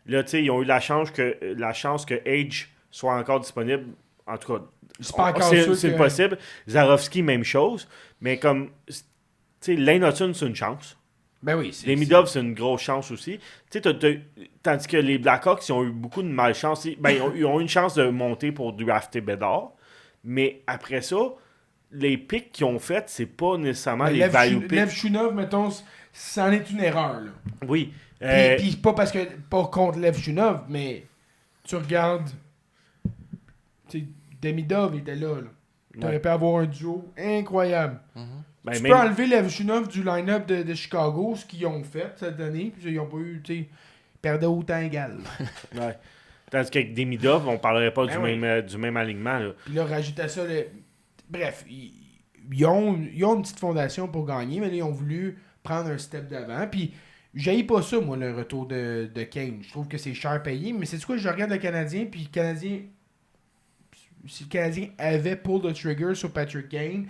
Là, tu sais, ils ont eu la chance que Age soit encore disponible. En tout cas, c'est possible. Zarovski, même chose. Mais comme, tu sais, Lane Hutton, c'est une chance. Ben oui. Demidov, c'est une grosse chance aussi. Tu sais, tandis que les Blackhawks, ils ont eu beaucoup de malchance. Ben, ils ont eu une chance de monter pour drafter Bédard. Mais après ça, les picks qu'ils ont fait, c'est pas nécessairement les value picks. Lev Shunov, mettons, c'en est une erreur. Là. Oui. Puis pas contre Lev Shunov, mais tu regardes. Demidov était là. T'aurais pu avoir un duo incroyable. Ben, Tu peux enlever Lev Shunov du line-up de Chicago, ce qu'ils ont fait cette année, puis ils ont pas eu, ils perdaient autant égal. Ouais. Tandis qu'avec Demidov, on parlerait pas du même alignement. Là. Puis là, rajoute à ça, bref, ils ont une petite fondation pour gagner, mais là, ils ont voulu prendre un step d'avant, puis j'haïs pas ça, moi, le retour de Kane. Je trouve que c'est cher payé, mais c'est quoi, je regarde le Canadien, puis le Canadien, si le Canadien avait pull the trigger sur Patrick Kane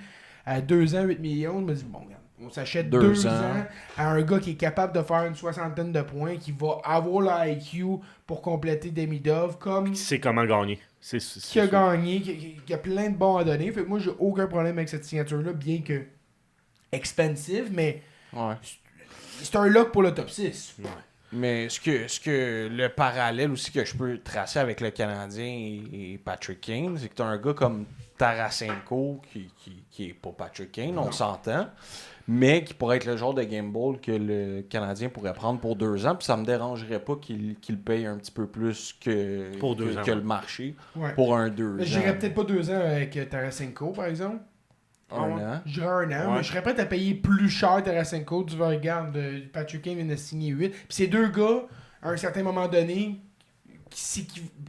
à 2 ans, 8 millions, je me dis, bon, regarde, On s'achète 2 2 ans. ans à un gars qui est capable de faire une soixantaine de points, qui va avoir l'IQ pour compléter Demidov, comme Qui sait comment gagner. qui a gagné, qui a plein de bons à donner. Fait que moi, j'ai aucun problème avec cette signature-là, bien que expensive, mais Ouais. c'est un lock pour le top 6. Mais ce que le parallèle aussi que je peux tracer avec le Canadien et Patrick Kane, c'est que tu as un gars comme Tarasenko qui est pas Patrick Kane, on s'entend, mais qui pourrait être le genre de gamble que le Canadien pourrait prendre pour 2 ans, puis ça me dérangerait pas qu'il paye un petit peu plus que, Pour 2 ans, que ouais. le marché Ouais. pour un 2 ans. J'irais peut-être pas 2 ans avec Tarasenko, par exemple. Un an. Je dirais 1 an, Ouais. mais je serais prêt à payer plus cher Tarasenko. Tu vas regarder, Patrick Kane vient de signer 8. Puis ces deux gars, à un certain moment donné,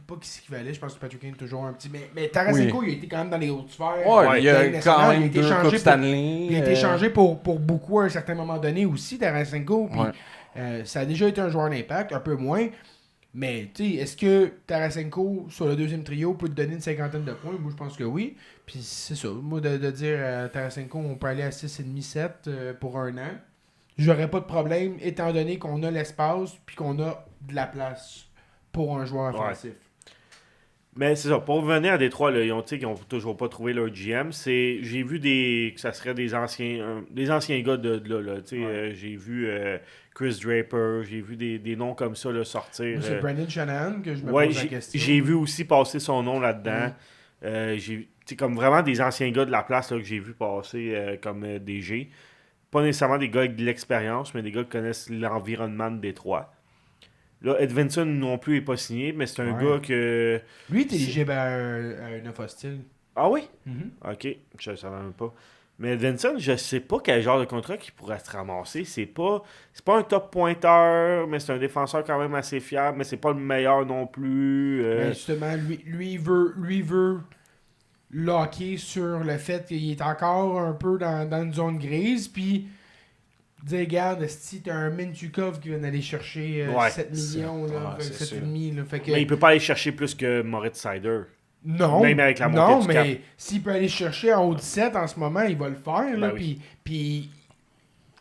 pas qui s'équivalaient, je pense que Patrick Kane est toujours un petit. Mais Tarasenko, il a été quand même dans les hautes sphères. Ouais, il y a de la Ligue quand nationale. même 2 Coupes Stanley. Il a été échangé pour beaucoup à un certain moment donné aussi, Tarasenko. Puis ça a déjà été un joueur d'impact, un peu moins. Mais, tu sais, est-ce que Tarasenko, sur le deuxième trio, peut te donner une cinquantaine de points? Moi, je pense que oui. Puis c'est ça. Moi, de dire à Tarasenko, on peut aller à 6,5-7 pour 1 an. J'aurais pas de problème, étant donné qu'on a l'espace puis qu'on a de la place pour un joueur offensif. Mais c'est ça, pour revenir à Détroit, là, ils ont toujours pas trouvé leur GM. J'ai vu que ça serait des anciens gars de là. Là, j'ai vu Chris Draper, j'ai vu des noms comme ça là, sortir. Moi, c'est Brandon Shanahan que je me Ouais, pose la question. j'ai vu aussi passer son nom là-dedans. Comme vraiment des anciens gars de la place là, que j'ai vu passer comme DG. Pas nécessairement des gars avec de l'expérience, mais des gars qui connaissent l'environnement de Détroit. Là, Edvinson non plus n'est pas signé, mais c'est un gars que... Lui, il est éligible à un offre hostile. Ah oui? Mhm. Ok, je ne savais même pas. Mais Edvinson, je sais pas quel genre de contrat qu'il pourrait se ramasser. C'est pas un top pointeur, mais c'est un défenseur quand même assez fiable, mais c'est pas le meilleur non plus. Ben, justement, lui veut locker sur le fait qu'il est encore un peu dans une zone grise, puis dire, regarde, si t'as un Mintukov qui vient d'aller chercher 7 millions, là, Ouais, c'est 7,5, là, fait que... Mais il peut pas aller chercher plus que Moritz Seider. Non, Même avec la montée non, du mais s'il peut aller chercher en haut de 7 en ce moment, il va le faire, là, oui. puis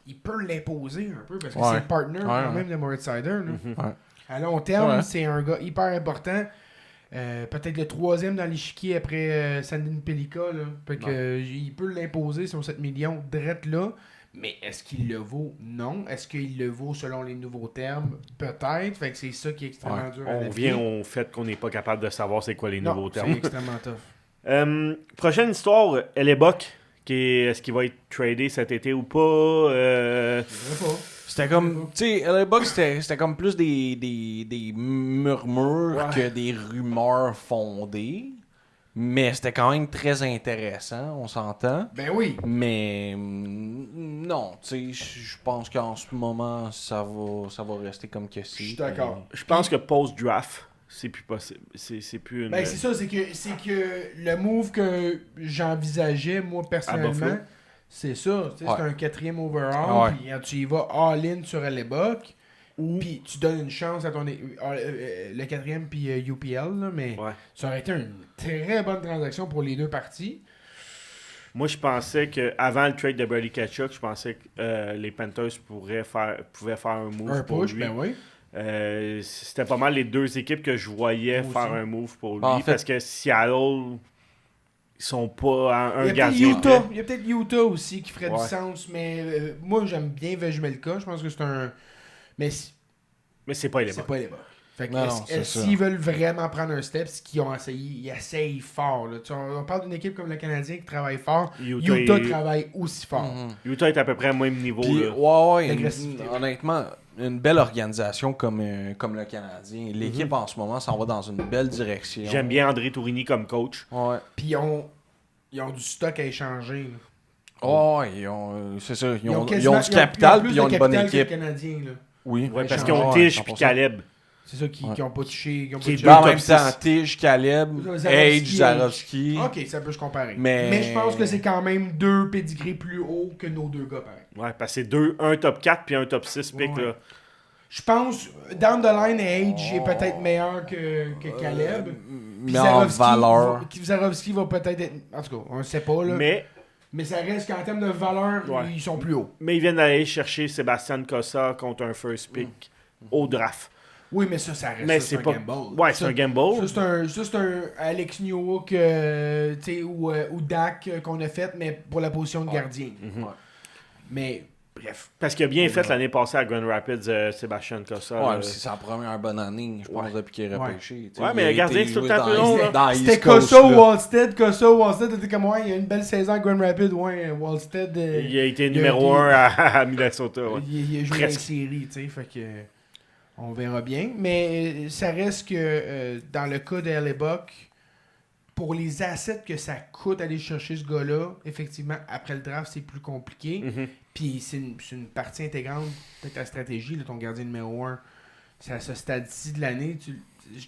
il peut l'imposer un peu, parce que Ouais. c'est le partner quand Ouais. même de Moritz Seider. Là. Ouais. À long terme, Ouais. c'est un gars hyper important. Peut-être le 3e dans l'échiquier après Sandin Pelika. Là. Fait que, il peut l'imposer sur 7 millions drette là. Mais est-ce qu'il le vaut? Non. Est-ce qu'il le vaut selon les nouveaux termes? Peut-être. Fait que c'est ça qui est extrêmement dur à On naviguer. vient au fait qu'on n'est pas capable de savoir c'est quoi les Non, nouveaux c'est termes. extrêmement tough. Prochaine histoire, Hellebuck. Est-ce qu'il va être tradé cet été ou pas? Je sais pas. C'était comme, tu sais, LA Bucks, c'était comme plus des murmures que des rumeurs fondées. Mais c'était quand même très intéressant, on s'entend. Ben oui. Mais non, tu sais, je pense qu'en ce moment, ça va rester comme que c'est. Je suis d'accord. Je pense que post-draft, c'est plus possible. C'est plus une... Ben c'est ça, c'est que le move que j'envisageais, moi, À personnellement, Buffalo. c'est ça. Tu sais, Ouais. c'est un 4e overall, Ouais. puis tu y vas all-in sur Hellebuck, puis tu donnes une chance à ton... le 4e, puis UPL, là, mais Ouais. ça aurait été une très bonne transaction pour les deux parties. Moi, je pensais qu'avant le trade de Brady Tkachuk, je pensais que les Panthers pouvaient faire un move Un pour push, lui. ben oui. C'était pas mal les deux équipes que je voyais Moi faire aussi. un move pour lui. En fait- Parce que Seattle, ils sont pas un Il y a gardien. peut-être Utah. Il y a peut-être Utah aussi qui ferait Ouais. du sens, mais moi, j'aime bien Vejmelka. Je pense que c'est un... Mais Mais c'est pas les c'est pas les bas. Fait que Non, non, c'est ça. s'ils veulent vraiment prendre un step, ce qu'ils ont essayé, ils essayent fort. Là. Tu sais, on parle d'une équipe comme le Canadien qui travaille fort. Utah travaille aussi fort. Mhm. Utah est à peu près au même niveau. Puis, là. ouais, L'agressivité. honnêtement, une belle organisation comme le Canadien. L'équipe en ce moment s'en va dans une belle direction. J'aime bien André Tourigny comme coach. Ouais. Puis ils ont du stock à échanger. là. Ouais, c'est ça. Ils ont quasiment- du capital puis plus ils ont de une bonne capital que le équipe. Canadien, là. Oui. Ouais, parce Ouais, qu'ils ont ouais, Tige puis 100%. Caleb. C'est ça qui n'ont pas touché. Qui ont pas Qui est touché. deux Mais en top même temps, six. Tige, Caleb, Zarovski, Age, Zarovski. Ok, ça peut se comparer. Mais je pense que c'est quand même 2 pédigrés plus hauts que nos 2 gars, pareil. Ouais, parce que c'est un top 4 puis un top 6 pick. Ouais. Là. Je pense, down the line, Age est peut-être meilleur que Caleb. Puis mais en valeur. Zarovski va peut-être être... En tout cas, on ne sait pas, là. Mais Mais ça reste qu'en termes de valeur, Ouais. ils sont plus hauts. Mais ils viennent d'aller chercher Sébastien Cossa contre un first pick au draft. Oui, mais ça reste Mais ça, c'est un pas. gamble. Ouais, c'est un gamble. Ça, c'est un Alex Newhook ou Dak qu'on a fait, mais pour la position de gardien. Mhm. Ouais. Mais, bref. Parce qu'il a bien On fait verra. l'année passée à Grand Rapids, Sébastien Cossa. Ouais, là. mais c'est sa première bonne année, je pense, Ouais. depuis qu'il est repêché. Ouais, mais le gardien, c'est tout le temps plus long, là. C'était Cossa ou Wallstead. Wallstead était comme, ouais, il y a une belle saison à Grand Rapids. Ouais, Wallstead. Il a été il a numéro été- 1 à Minnesota. Ouais. Il a joué Presque. en série, tu sais, fait que on verra bien. Mais ça reste que dans le cas de LA Buck, pour les assets que ça coûte aller chercher ce gars-là, effectivement, après le draft, c'est plus compliqué. Mhm. Puis c'est une partie intégrante de ta stratégie, là, ton gardien numéro 1. C'est à ce stade-ci de l'année. Je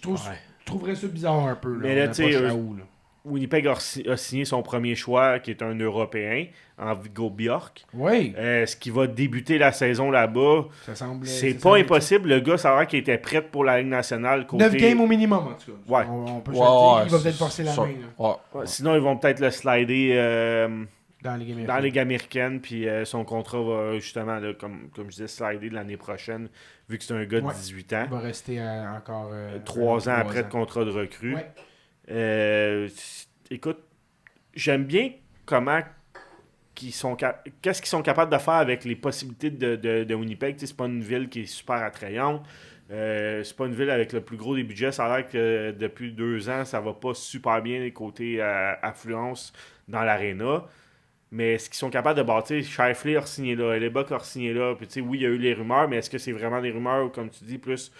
trouverais ça bizarre un peu. Là. Mais là, On a tu pas sais, Chaou, là. Winnipeg a signé son premier choix, qui est un Européen, en Viggo Bjork. Oui, Ce qui va débuter la saison là-bas. ça semble. C'est ça pas semble impossible. Le gars, ça a l'air qu'il était prêt pour la Ligue nationale. 9 games au minimum, en tout cas. Ouais. On peut se le dire. Il va peut-être forcer la main là, Ouais, sinon, ils vont peut-être le slider dans les games. dans la Ligue américaine. Puis son contrat va justement, là, comme je disais, slider l'année prochaine, vu que c'est un gars de Ouais. 18 ans. Il va rester encore 3 ans après le contrat de recrue. Ouais. Écoute, j'aime bien comment qu'est-ce qu'ils sont capables de faire avec les possibilités de Winnipeg. Tu sais, c'est pas une ville qui est super attrayante. C'est pas une ville avec le plus gros des budgets. Ça a l'air que depuis 2 ans, ça va pas super bien les côtés affluence dans l'aréna. Mais ce qu'ils sont capables de bâtir, Shifley a signé là, les Bucks a signé là. Puis tu sais, oui, il y a eu les rumeurs, mais est-ce que c'est vraiment des rumeurs ou comme tu dis, plus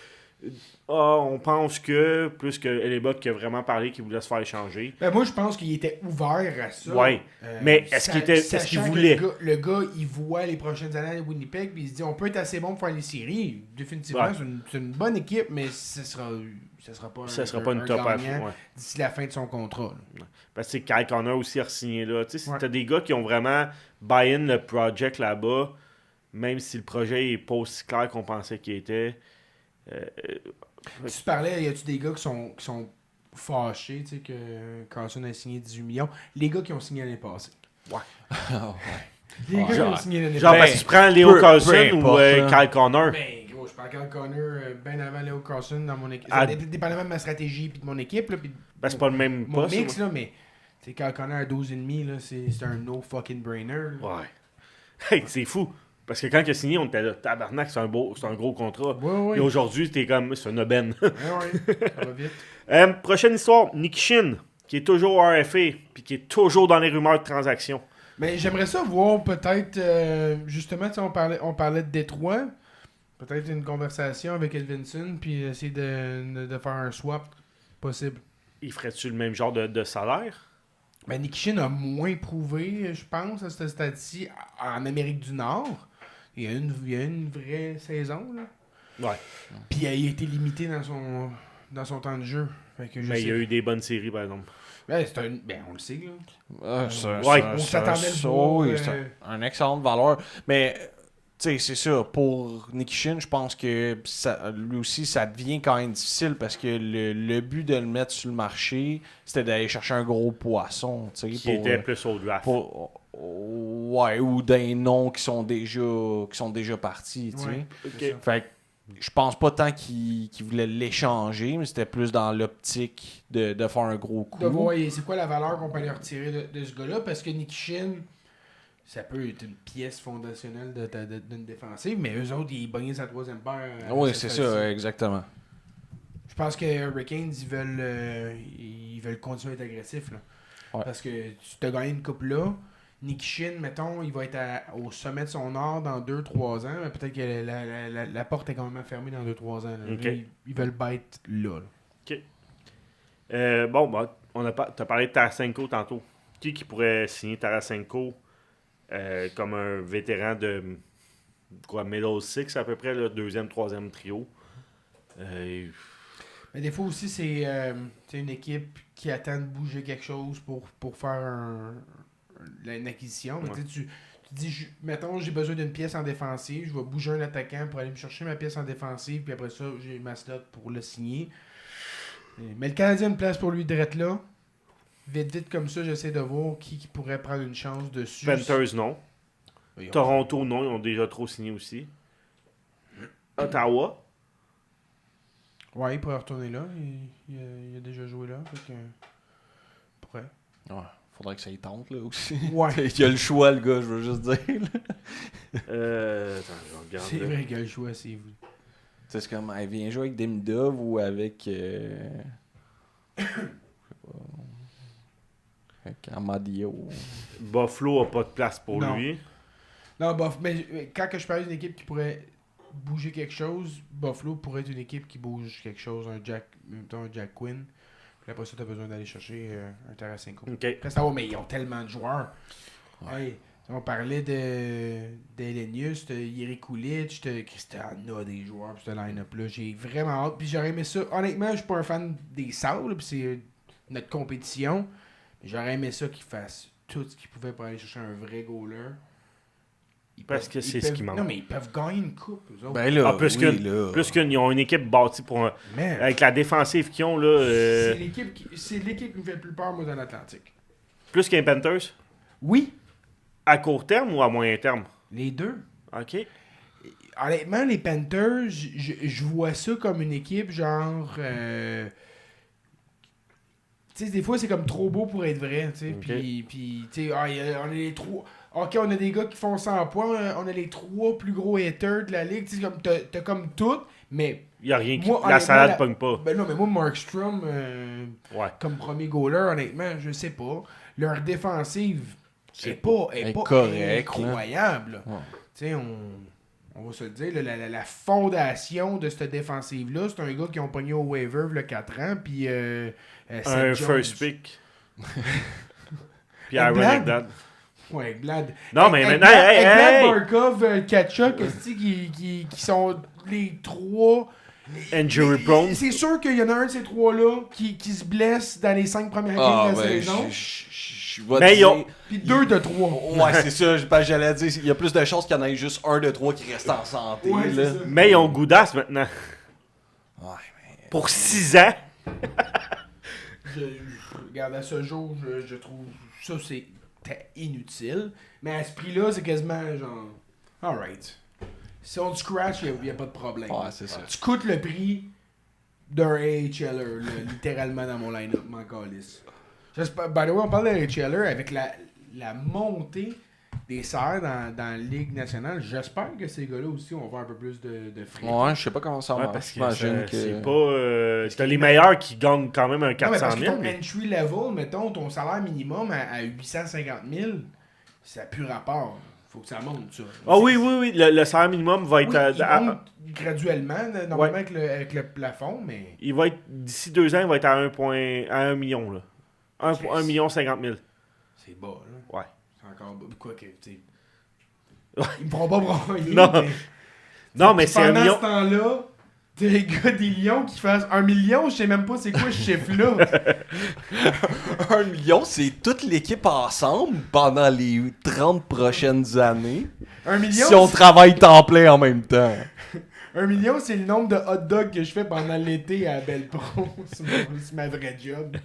on pense que, plus que les Bucks qui a vraiment parlé qu'il voulait se faire échanger. Ben, moi, je pense qu'il était ouvert à ça. Ouais. Mais est-ce qu'il sachant que voulait? le gars, il voit les prochaines années à Winnipeg, puis il se dit on peut être assez bon pour faire les séries. Définitivement, Ouais. c'est une bonne équipe, mais ça sera pas Une top gagnant ouais. d'ici la fin de son contrat. là. Parce que Kyle Connor aussi a signé là. Tu sais, Ouais. t'as des gars qui ont vraiment buy-in le project là-bas, même si le projet est pas aussi clair qu'on pensait qu'il était. Tu parlais, y a-tu des gars qui sont fâchés, tu sais, que Carlson a signé 18 millions? Les gars qui ont signé l'année passée. Les gars qui Genre- ont signé l'année Genre, passée. parce que tu prends Léo peu Carlson importe, ou là. Kyle Connor. Ben, gros, je parle Kyle Connor bien avant Léo Carlson dans mon équipe. Ah. Dépendamment de ma stratégie puis de mon équipe. Là, puis Ben, c'est pas le même mon poste. mix, là, mais tu sais, Kyle Connor à 12,5, là, c'est un no fucking brainer. là. Ouais. Hey, c'est fou. Parce que quand il a signé, on était là, tabarnak, c'est un gros contrat. Ouais, ouais. Et aujourd'hui, t'es comme, c'est un aubaine. Ouais, ouais, ça va vite. Prochaine histoire, Nick Shin, qui est toujours au RFA, puis qui est toujours dans les rumeurs de transactions. Mais j'aimerais ça voir peut-être, justement, tu sais, on parlait de Détroit. Peut-être une conversation avec Edvinson, puis essayer de faire un swap possible. Il ferait-tu le même genre de salaire? Ben, Nikishin a moins prouvé, je pense, à ce stade-ci, en Amérique du Nord. Il y a une vraie saison, là. Ouais. Puis il a été limité dans son temps de jeu. Fait que Mais il y a eu des bonnes séries, par exemple. Ben, on le sait, là. On s'attendait le beau, Oui, c'est une excellente valeur. Mais, tu sais, c'est ça. Pour Nick Shin, je pense que lui aussi, ça devient quand même difficile parce que le but de le mettre sur le marché, c'était d'aller chercher un gros poisson. Tu sais, Qui était plus au draft. Ouais, ou des noms qui sont déjà partis. Tu sais. Ouais, Ok. c'est ça. Fait que je pense pas tant qu'il voulait l'échanger, mais c'était plus dans l'optique de faire un gros coup. De voir c'est quoi la valeur qu'on peut aller retirer de ce gars-là, parce que Nikishin, ça peut être une pièce fondationnelle d'une défensive, mais eux autres, ils bognaient sa troisième paire. Oui, c'est ça, exactement. Je pense que Hurricanes, ils veulent continuer à être agressifs. Là. Ouais. Parce que tu te gagnes une coupe là. Nikishin, mettons, il va être au sommet de son art dans 2-3 ans. Mais peut-être que la porte est quand même fermée dans 2-3 ans. Là. Ok. Là, ils veulent bête là. T'as parlé de Tarasenko tantôt. Qui pourrait signer Tarasenko comme un vétéran de Middle Six à peu près, le deuxième, troisième trio? Mais des fois aussi, c'est une équipe qui attend de bouger quelque chose pour faire une acquisition. Mais Ouais. tu dis, mettons, j'ai besoin d'une pièce en défensive, je vais bouger un attaquant pour aller me chercher ma pièce en défensive, puis après ça, j'ai ma slot pour le signer. Mais le Canadien a une place pour lui d'être là. Vite comme ça, j'essaie de voir qui pourrait prendre une chance dessus. Panthers, non. Ils ont- Toronto, non. Ils ont déjà trop signé aussi. Ottawa. Ouais, il pourrait retourner là. Il a déjà joué là. Fait que... pourrait. Ouais, faudrait que ça y tente, là, aussi. Ouais. Il a le choix, le gars, je veux juste dire. Attends, je regarde. C'est là. vrai qu'il a le choix, c'est vous. Tu sais, c'est comme, elle vient jouer avec Demidov ou avec... je sais pas... Avec Amadio. Buffalo a pas de place pour Non. lui. Non, mais quand que je parle d'une équipe qui pourrait bouger quelque chose, Buffalo pourrait être une équipe qui bouge quelque chose, un Jack Quinn. Puis après ça, t'as besoin d'aller chercher un Tarasenko. OK. Après ça, mais ils ont tellement de joueurs. Hey, on parlait d'Elenius, de Yeri Kulich, de Christiana, des joueurs, puis ce line-up-là. J'ai vraiment hâte. Puis j'aurais aimé ça. Honnêtement, je suis pas un fan des Saules, puis c'est notre compétition. Mais j'aurais aimé ça qu'ils fassent tout ce qu'ils pouvaient pour aller chercher un vrai goaler. Parce que c'est ce qui manque. Non, mais ils peuvent gagner une coupe, eux autres. Ben là, Ah, plus qu'une, ils ont une équipe bâtie pour un... Man, Avec la défensive qu'ils ont, là... c'est l'équipe qui me fait le plus peur, moi, dans l'Atlantique. Plus qu'un Panthers? Oui, À court terme ou à moyen terme? les deux. OK. Honnêtement, les Panthers, je vois ça comme une équipe genre... tu sais, des fois, c'est comme trop beau pour être vrai, tu sais. Ok. Puis tu sais, on a les trois... Ok, on a des gars qui font 100 points, on a les 3 plus gros haters de la ligue. Tu sais, comme, t'as comme tout, mais... Il n'y a rien qui... Moi, la honnêtement, salade pogne pas. Ben non, mais moi, Markstrom, Ouais. comme premier goaler, honnêtement, je sais pas. Leur défensive est pas correct, incroyable. là. Ouais. Tu sais, on va se le dire, là, la fondation de cette défensive-là, c'est un gars qui ont pogné au waiver le 4 ans, puis Un Seth Jones. first pick. Puis Avec Aaron Glad. Ekblad. Ouais, Glad. Non, mais Avec maintenant, Glad, hey, Glad, hey! Barkov, Kachuk, esti, qui sont les 3... Injury prone. C'est sûr qu'il y en a un de ces 3-là qui se blesse dans les 5 premières games Ah, de la ben, saison. je vais Mais dire... ils ont- Puis 2 de 3. Ouais, c'est ça, j'allais dire, il y a plus de chances qu'il y en ait juste un de trois qui reste en santé, Ouais, là. c'est ça. Mais ils ont Goudas maintenant. Ouais, mais... Pour 6 ans. Regarde, à ce jour, je trouve ça c'est inutile. Mais à ce prix-là, c'est quasiment genre. Alright. Si on te scratch, il n'y a pas de problème. Ouais, c'est ça. Tu coûtes le prix d'un AHLer, là, littéralement dans mon line-up, mon calice. J'espère. By the way, on parle de AHLer avec la montée des salaires dans la Ligue nationale. J'espère que ces gars-là aussi vont avoir un peu plus de fric. Ouais, je sais pas comment ça Ouais, marche. parce que J'imagine c'est pas... t'as les meilleurs qui gagnent quand même un Non, mais 400 parce que 000. ton mais- entry level, mettons, ton salaire minimum à 850 000, ça n'a plus rapport. Faut que ça monte, ça. Ah oui, oui, oui. Le salaire minimum va être... Oui, il à- monte graduellement, là, normalement avec le plafond, mais... il va être... D'ici 2 ans, il va être à 1 million, là. 1 Yes. million 50 000. C'est bas, là. Ouais. C'est encore bas. Quoi que, tu sais... Ils me feront pas broyer, Non. mais... Non, mais c'est 1 Pendant million... ce temps-là, t'as les gars des Lions qui fassent 1 million, je sais même pas c'est quoi ce chiffre-là. 1 million, c'est toute l'équipe ensemble pendant les 30 prochaines années. 1 million, Si on travaille temps plein en même temps. 1 million, c'est le nombre de hot dogs que je fais pendant l'été à Bellepro. C'est ma vraie job.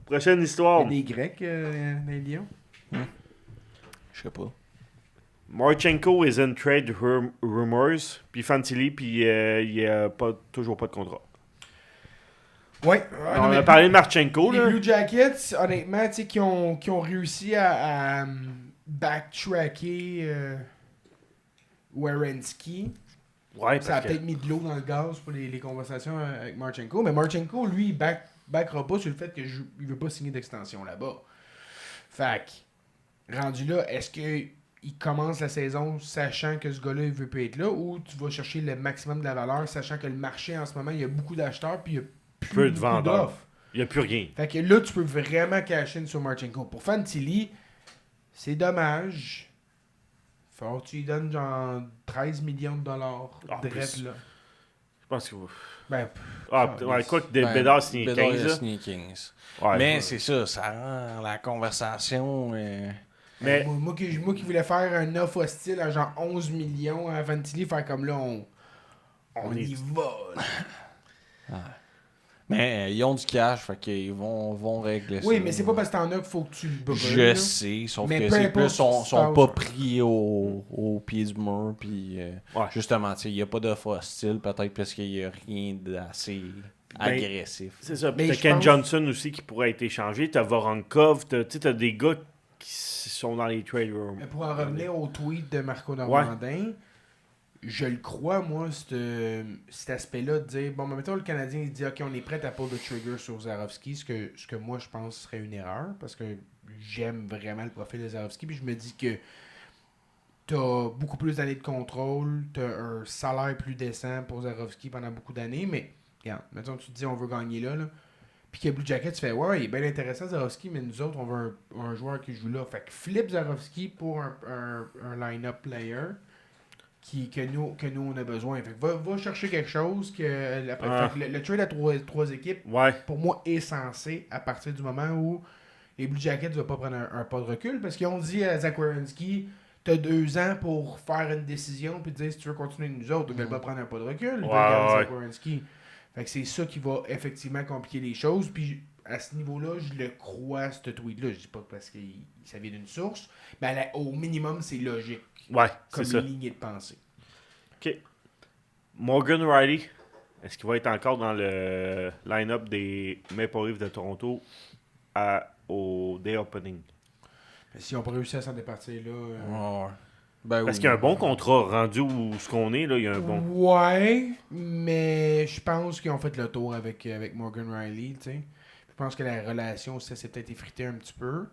Prochaine Il y histoire. a des Grecs dans les Lions. Je sais pas. Marchenko is in trade rumors. Puis Fantilli, puis il n'y a toujours pas de contrat. Ouais. On a parlé de Marchenko, Les là. Blue Jackets, honnêtement, tu sais, qui ont réussi à backtracker Werenski. Ouais, Ça a parce que... peut-être mis de l'eau dans le gaz pour les conversations avec Marchenko. Mais Marchenko, lui, il backera pas sur le fait qu'il veut pas signer d'extension là-bas. Fait que, rendu là, est-ce qu'il commence la saison sachant que ce gars-là, il veut pas être là, ou tu vas chercher le maximum de la valeur, sachant que le marché, en ce moment, il y a beaucoup d'acheteurs, puis il y a plus Peu de beaucoup vendeurs. d'offres. Il n'y a plus rien. Fait que là, tu peux vraiment cash in sur Marchenko. Pour Fantilli, c'est dommage. Faut que tu lui donnes genre 13 millions de dollars Ah, direct plus. là. Je pense que... Ben, ouais, quoi que Ben, Bédard signé Bédard, 15, il a là. signé 15. Ouais, Mais ouais. c'est ça, ça rend la conversation... Mais- moi qui voulais faire un offre hostile à genre 11 millions à Fantilli, faire comme là, on est- y va. Là. Mais ils ont du cash, fait qu'ils vont régler ça. Oui, mais c'est pas parce que t'en as qu'il faut que tu le brûles. Je là. sais, sauf Mais que peu c'est importe plus, sont ce qui se pas passe. pris au pied du mur, puis justement, il n'y a pas d'offre hostile, peut-être parce qu'il n'y a rien d'assez agressif. C'est ça. Mais T'as je Ken pense- Johnson aussi qui pourrait être échangé. T'as Voronkov. T'as des gars qui sont dans les trade rooms. Mais pour en revenir au tweet de Marco Normandin, je le crois, moi, cet aspect-là de dire, bon, mais mettons, le Canadien, il dit, OK, on est prêt à pull le trigger sur Zarovski, ce que moi, je pense serait une erreur, parce que j'aime vraiment le profil de Zarovski, puis je me dis que t'as beaucoup plus d'années de contrôle, t'as un salaire plus décent pour Zarovski pendant beaucoup d'années, mais, regarde, mettons, tu te dis, on veut gagner là, puis que Blue Jacket, tu fais, ouais, il est bien intéressant, Zarovski, mais nous autres, on veut un joueur qui joue là. Fait que flip Zarovski pour un line-up player que nous, on a besoin. Fait que va chercher quelque chose que... Fait que le trade à trois équipes, pour moi, est censé, à partir du moment où les Blue Jackets ne vont pas prendre un pas de recul, parce qu'ils ont dit à Zach Werenski, t'as 2 ans pour faire une décision, puis te dire si tu veux continuer nous autres, ils veulent pas prendre un pas de recul, ils veulent garder Zach Werenski. Fait que c'est ça qui va effectivement compliquer les choses. Puis à ce niveau-là, je le crois, ce tweet-là. Je dis pas parce que ça vient d'une source, mais au minimum, c'est logique. Ouais, comme c'est ça. lignée de pensée. OK. Morgan Riley, est-ce qu'il va être encore dans le line-up des Maple Leafs de Toronto au day opening? Mais si on peut réussir à s'en départir là... Ouais. Ben Parce oui. qu'il y a un bon contrat rendu où ce qu'on est, là, il y a un bon... Ouais, mais je pense qu'ils ont fait le tour avec Morgan Riley, tu sais. Je pense que la relation, ça s'est peut-être effrité un petit peu.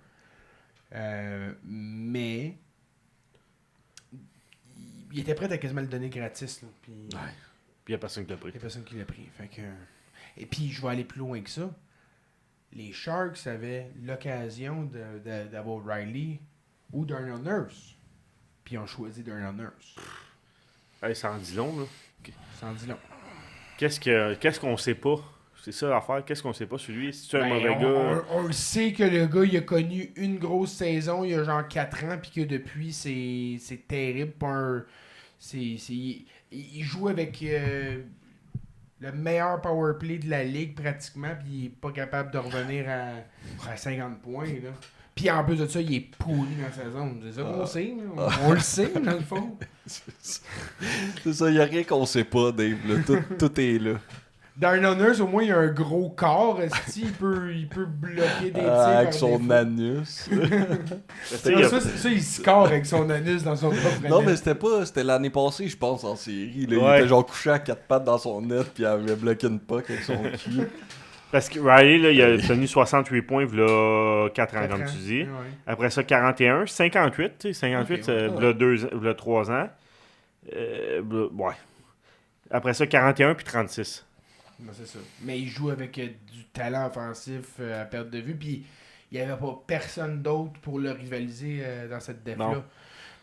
Mais... Il était prêt à quasiment le donner gratis, là. Puis... Puis il n'y a personne qui l'a pris. Il n'y a personne qui l'a pris. Fait que... Et puis, je vais aller plus loin que ça. Les Sharks avaient l'occasion d'avoir Riley ou Darnell Nurse. Puis ils ont choisi Darnell Nurse. Hey, ça en dit long, là. Ça en dit long. Qu'est-ce qu'on sait pas? C'est ça l'affaire. Qu'est-ce qu'on sait pas sur lui? C'est-tu un mauvais on, gars? on le sait que le gars, il a connu une grosse saison il y a genre 4 ans, puis que depuis, c'est terrible. Il joue avec le meilleur power play de la ligue pratiquement, puis il est pas capable de revenir à 50 points. Là. Puis en plus de ça, il est pourri dans sa zone. C'est ça qu'on sait. Là. On le sait, dans le fond. C'est ça, il n'y a rien qu'on sait pas, Dave. Là. Tout est là. Darnell Nurse, au moins, il a un gros corps. Il peut bloquer des tirs. Avec par son défaut. anus. Ça, il score avec son anus dans son propre Non, net. mais c'était l'année passée, je pense, en série. Là. Ouais. Il était genre couché à 4 pattes dans son net, puis il avait bloqué une puck avec son cul. Parce que Riley, là, il a tenu 68 points il y a 4 ans, comme tu dis. Ouais. Après ça, 41. 58, tu sais, 58, Ok, ouais. il y a 3 ans. Ouais. Après ça, 41 puis 36. Ben, c'est ça. Mais il joue avec du talent offensif à perte de vue. Puis il n'y avait pas personne d'autre pour le rivaliser dans cette def-là. Non.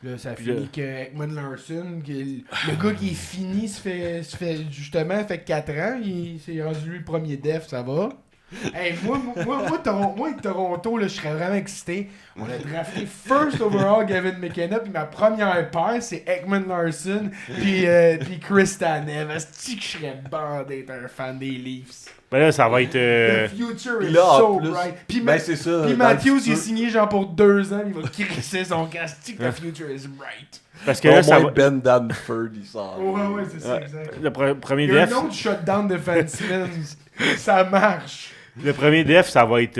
Là, ça Puis finit que Ekman Larson, le gars qui est fini, se fait justement, fait 4 ans, il s'est rendu lui le premier def, ça va. Hey, moi, Toronto, là, je serais vraiment excité. On a drafté first overall Gavin McKenna, puis ma première paire, c'est Ekman Larson, puis Chris Tanev. Est-ce que je serais bandé d'être un fan des Leafs? Ben là, ça va être. The future Puis is là, en so plus, bright. Puis, ben c'est ça. puis dans le Matthews, il est futur. signé genre pour 2 ans, il va crisser son casque. The future is bright. Parce que Au là, ça moins va. Ben Danford, il sort. Ouais, c'est ça, Ouais. exact. Le premier Il y a def. un autre shutdown defenseman. Ça marche. Le premier def, ça va être.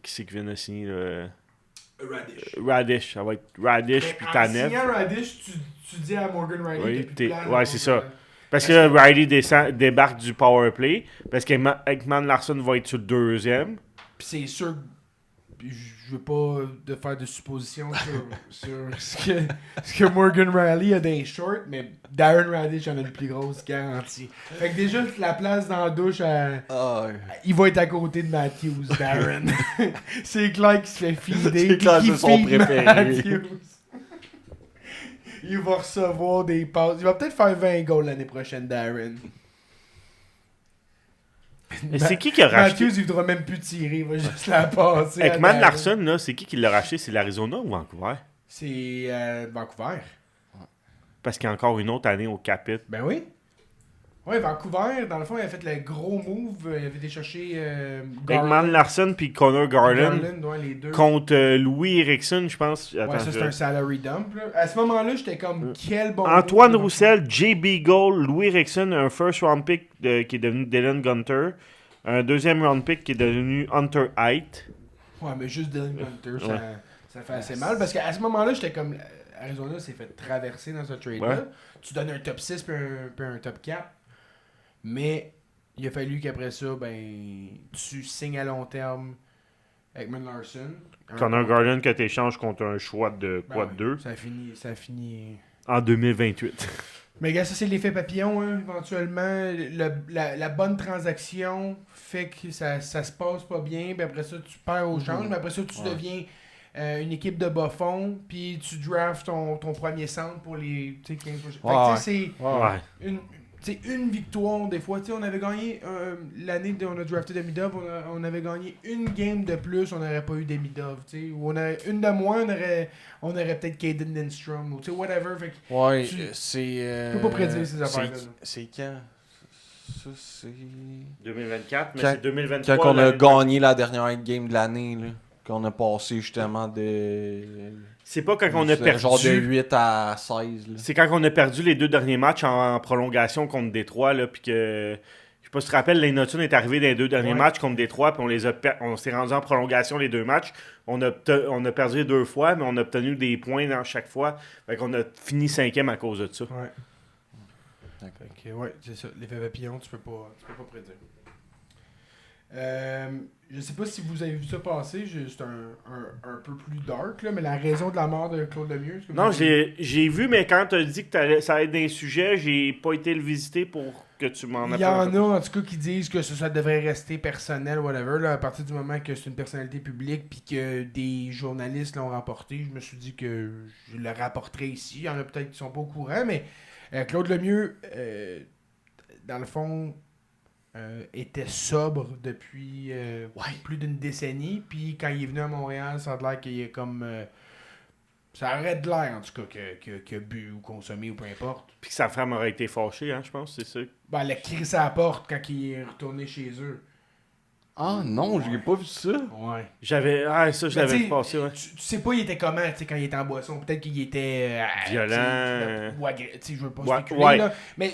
Qui c'est qui vient de signer là? Radish. Ça va être Radish puis En Tanev. signant Radish, tu dis à Morgan Riley Oui, qu'il y a plus de plan, ouais, là, c'est pour- ça. Parce que là, Riley débarque du power play. Parce que Ekman Larson va être sur le deuxième. Puis c'est sûr, je veux pas de faire de suppositions sur ce que Morgan Riley a des shorts, mais Darren Radish en a le plus grosse garantie. Fait que déjà, la place dans la douche, Ah, il va être à côté de Matthews, Darren. C'est clair qu'il se fait feeder. C'est clair, puis qu'il c'est son feed préféré. Matthews. Il va recevoir des passes. Il va peut-être faire 20 goals l'année prochaine, Darren. Mais c'est qui a racheté Matthews, il voudra même plus tirer. Il va juste la passer. à Ekman Darren. Larson, là, c'est qui l'a racheté? C'est l'Arizona ou Vancouver? C'est Vancouver. Parce qu'il y a encore une autre année au Capit. Ben oui. Ouais, Vancouver, dans le fond, il a fait le gros move. Il avait été chercher Eggman Larson puis Connor Garland ouais, les deux. contre Louis Erickson, je pense. Attends, Ouais, ça, c'est un salary dump. Là. À ce moment-là, j'étais comme, quel bon Antoine move, Roussel, J.B. Gold, Louis Erickson, un first round pick qui est devenu Dylan Gunter, un deuxième round pick qui est devenu Hunter Height. Ouais, mais juste Dylan Gunter, Ouais. ça fait assez mal. Parce qu'à ce moment-là, j'étais comme, Arizona s'est fait traverser dans ce trade-là. Ouais. Tu donnes un top 6 puis un top 4. Mais il a fallu qu'après ça, tu signes à long terme Ekman Larson. Connor Garland que tu échanges contre un choix de Ben quoi ouais, de 2 ça a fini. en 2028. Mais gars, ça c'est l'effet papillon, hein, éventuellement. La bonne transaction fait que ça se passe pas bien, puis après ça tu perds au change, mais après ça tu deviens une équipe de bas fond, puis tu drafts ton premier centre pour les 15 prochains. Fait que, c'est une victoire des fois. On avait gagné l'année où on a drafté Demidov, on avait gagné une game de plus, on n'aurait pas eu Demidov. Ou on aurait une de moins, on aurait peut-être Caden Lindstrom ou whatever. Fait que Ouais, tu c'est. peux pas prédire ces affaires-là. C'est quand ça, c'est. 2024, mais Quand- c'est 2023. Quand on a l'année gagné la dernière game de l'année, là. Qu'on a passé justement de. C'est pas quand on a perdu. Genre de 8 à 16. Là. C'est quand on a perdu les 2 derniers matchs en prolongation contre Détroit, là, puis que. Je sais pas si tu te rappelles, Lane Hutton est arrivé dans les 2 derniers matchs contre Détroit, puis on s'est rendu en prolongation les 2 matchs. On a perdu les 2 fois, mais on a obtenu des points dans chaque fois. Fait qu'on a fini 5e à cause de ça. Ouais. Fait que, ouais, c'est ça. L'effet papillon, tu peux pas prédire. Je sais pas si vous avez vu ça passer, c'est un peu plus dark, là, mais la raison de la mort de Claude Lemieux. est-ce que vous Non, avez- j'ai vu, mais quand tu as dit que ça allait être un sujet, j'ai pas été le visiter pour que tu m'en Il appelles. y en a en tout cas qui disent que ça devrait rester personnel, whatever, là, à partir du moment que c'est une personnalité publique puis que des journalistes l'ont rapporté. Je me suis dit que je le rapporterai ici. Il y en a peut-être qui sont pas au courant, mais Claude Lemieux, dans le fond, était sobre depuis plus d'une décennie. Puis quand il est venu à Montréal, ça a l'air qu'il est comme. Ça aurait de l'air, en tout cas, qu'il a bu ou consommé ou peu importe. Puis que sa femme aurait été fâchée, hein, je pense, c'est ça. Ben, elle a crissé à la porte quand il est retourné chez eux. Ah non, j'ai pas vu ça. Ouais. Je l'avais t'sais, passé, ouais. Tu sais pas, il était comment quand il était en boisson. Peut-être qu'il était. Violent. Je veux pas Ouais, spéculer, ouais. là. Mais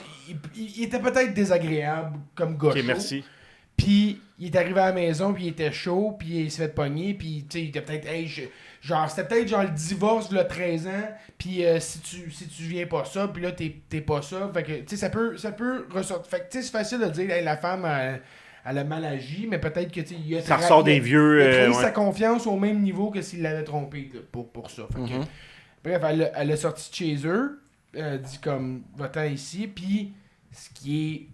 il était peut-être désagréable comme gars. Ok, chaud. merci. Puis il est arrivé à la maison, puis il était chaud, puis il s'est fait pogner, puis tu sais, il était peut-être. C'était peut-être genre le divorce de 13 ans, puis si tu viens pas ça, puis là t'es pas ça. Fait que, tu sais, ça peut ressortir. Fait que, tu sais, c'est facile de dire, hey, la femme, elle a mal agi, mais peut-être que, tu sais, Ça ressort des vieux. il a trahi ouais. sa confiance au même niveau que s'il l'avait trompé là, pour ça. Fait que, bref, elle a sorti de chez eux, elle a dit comme, va-t'en ici, puis ce qui est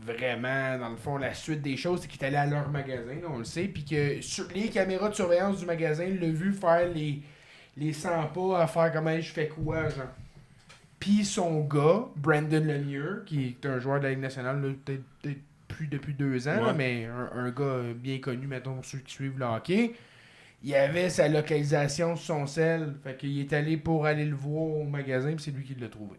vraiment, dans le fond, la suite des choses, c'est qu'il est allé à leur magasin, là, on le sait, puis que sur les caméras de surveillance du magasin, il l'a vu faire les 100 pas à faire comme hey, je fais quoi, genre. Puis son gars, Brandon Lemieux, qui est un joueur de la Ligue nationale, là, peut-être plus depuis 2 ans, Ouais. là, mais un gars bien connu, mettons, pour ceux qui suivent le hockey, il avait sa localisation sur son cell, fait qu'il est allé pour aller le voir au magasin, puis c'est lui qui l'a trouvé.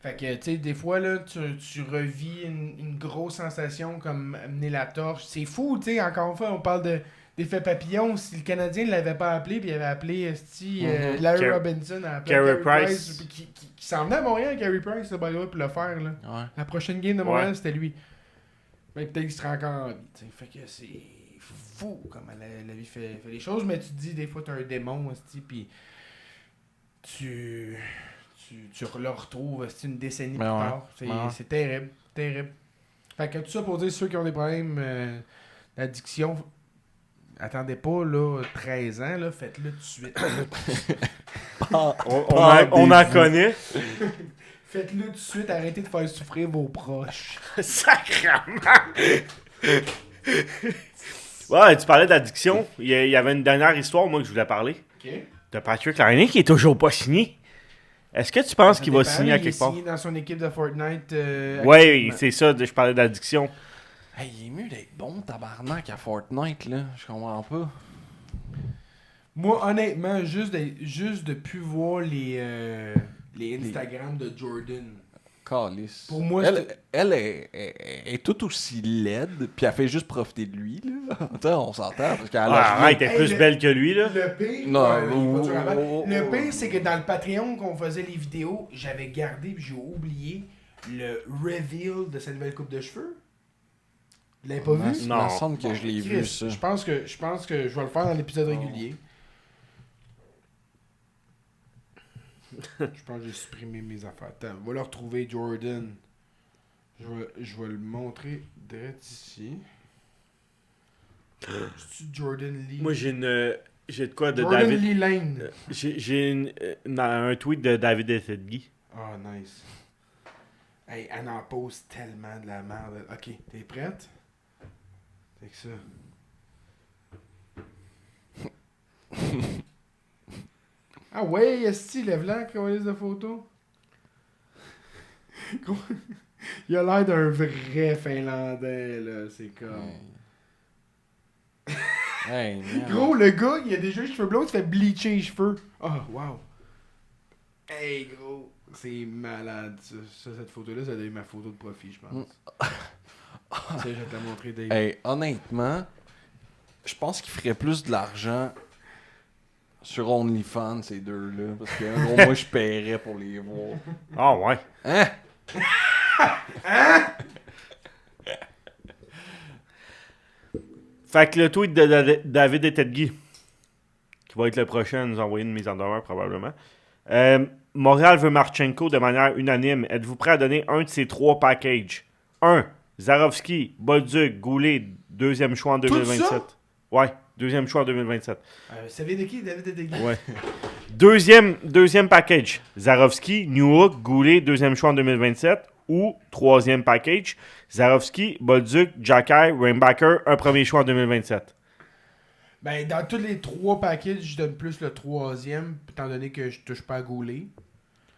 Fait que, tu sais, des fois, là, tu revis une grosse sensation comme amener la torche. C'est fou, tu sais, encore une fois, on parle d'effet papillon. Si le Canadien ne l'avait pas appelé, puis il avait appelé Larry Robinson, a appelé Carey Carey Price. puis qui s'en venait à Montréal, Carey Price, by the way, pour le faire, là. Ouais. La prochaine game de Montréal, Ouais. c'était lui. Mais peut-être qu'il sera encore en vie, tu sais. Fait que c'est fou comment la vie fait les choses, mais tu te dis, des fois, t'as un démon, puis tu le retrouves une décennie plus Ben ouais. tard. C'est, Ben ouais. c'est terrible, terrible. Fait que tout ça pour dire, ceux qui ont des problèmes d'addiction, attendez pas, là, 13 ans, là, faites-le tout de suite. On en connaît. Faites-le tout de suite, arrêtez de faire souffrir vos proches. Sacrement! Ouais, tu parlais d'addiction. Il y avait une dernière histoire, moi, que je voulais parler. OK? De Patrick Laine qui est toujours pas signé. Est-ce que tu penses qu'il va signer à quelque part? Il est signé dans son équipe de Fortnite. Oui, actuellement. c'est ça, je parlais d'addiction. Hey, il est mieux d'être bon, tabarnak, à Fortnite, là. Je comprends pas. Moi, honnêtement, juste de plus voir les Instagram de Jordan. Calice. Pour moi, elle est tout aussi laide, puis elle fait juste profiter de lui, là. Attends, on s'entend, parce qu'elle a Arrête, t'es plus belle que lui, là. Le pire, Non, le pire, c'est que dans le Patreon qu'on faisait les vidéos, j'avais gardé puis j'ai oublié le reveal de sa nouvelle coupe de cheveux. Vous l'avez pas vu? Il me semble que je l'ai vu, Chris, ça. Je pense que je vais le faire dans l'épisode régulier. Je pense que j'ai supprimé mes affaires. Attends, on va le retrouver, Jordan. Je vais le montrer direct ici. C'est Jordan Lee. Moi, j'ai de quoi de Jordan David. Lee Lane. J'ai un tweet de David Etedgui. Ah, nice. Hey, elle en pose tellement de la merde. Ok, t'es prête? C'est que ça. Ah ouais, est-ce lève-la, liste de photos? Il a l'air d'un vrai Finlandais, là. C'est comme... Hey, man. Gros, le gars, il a déjà les cheveux blonds, il se fait bleacher les cheveux. Oh, wow. Hey, gros. C'est malade, ça. Cette photo-là, ça doit être ma photo de profil, je pense. Tu sais, je vais te la montrer, Dave. Hey, honnêtement, je pense qu'il ferait plus de l'argent sur OnlyFans, ces deux-là. Parce que gros, moi, je paierais pour les voir. Ah ouais. Hein? Fait que le tweet de David Etedgui, qui va être le prochain à nous envoyer une mise en demeure probablement. Montréal veut Marchenko de manière unanime. Êtes-vous prêt à donner un de ces 3 packages? 1. Zarovski, Bolduc, Goulet, deuxième choix en 2027. ça? Ouais, deuxième choix en 2027. Ça vient de qui, David Etedgui? Ouais. Deuxième package. Zarovski, Newhook, Goulet, deuxième choix en 2027. Ou troisième package. Zarovski, Bolduc, Jacky, Rainbacker, un premier choix en 2027. Ben, dans tous les 3 packages, je donne plus le 3e, étant donné que je touche pas à Goulet.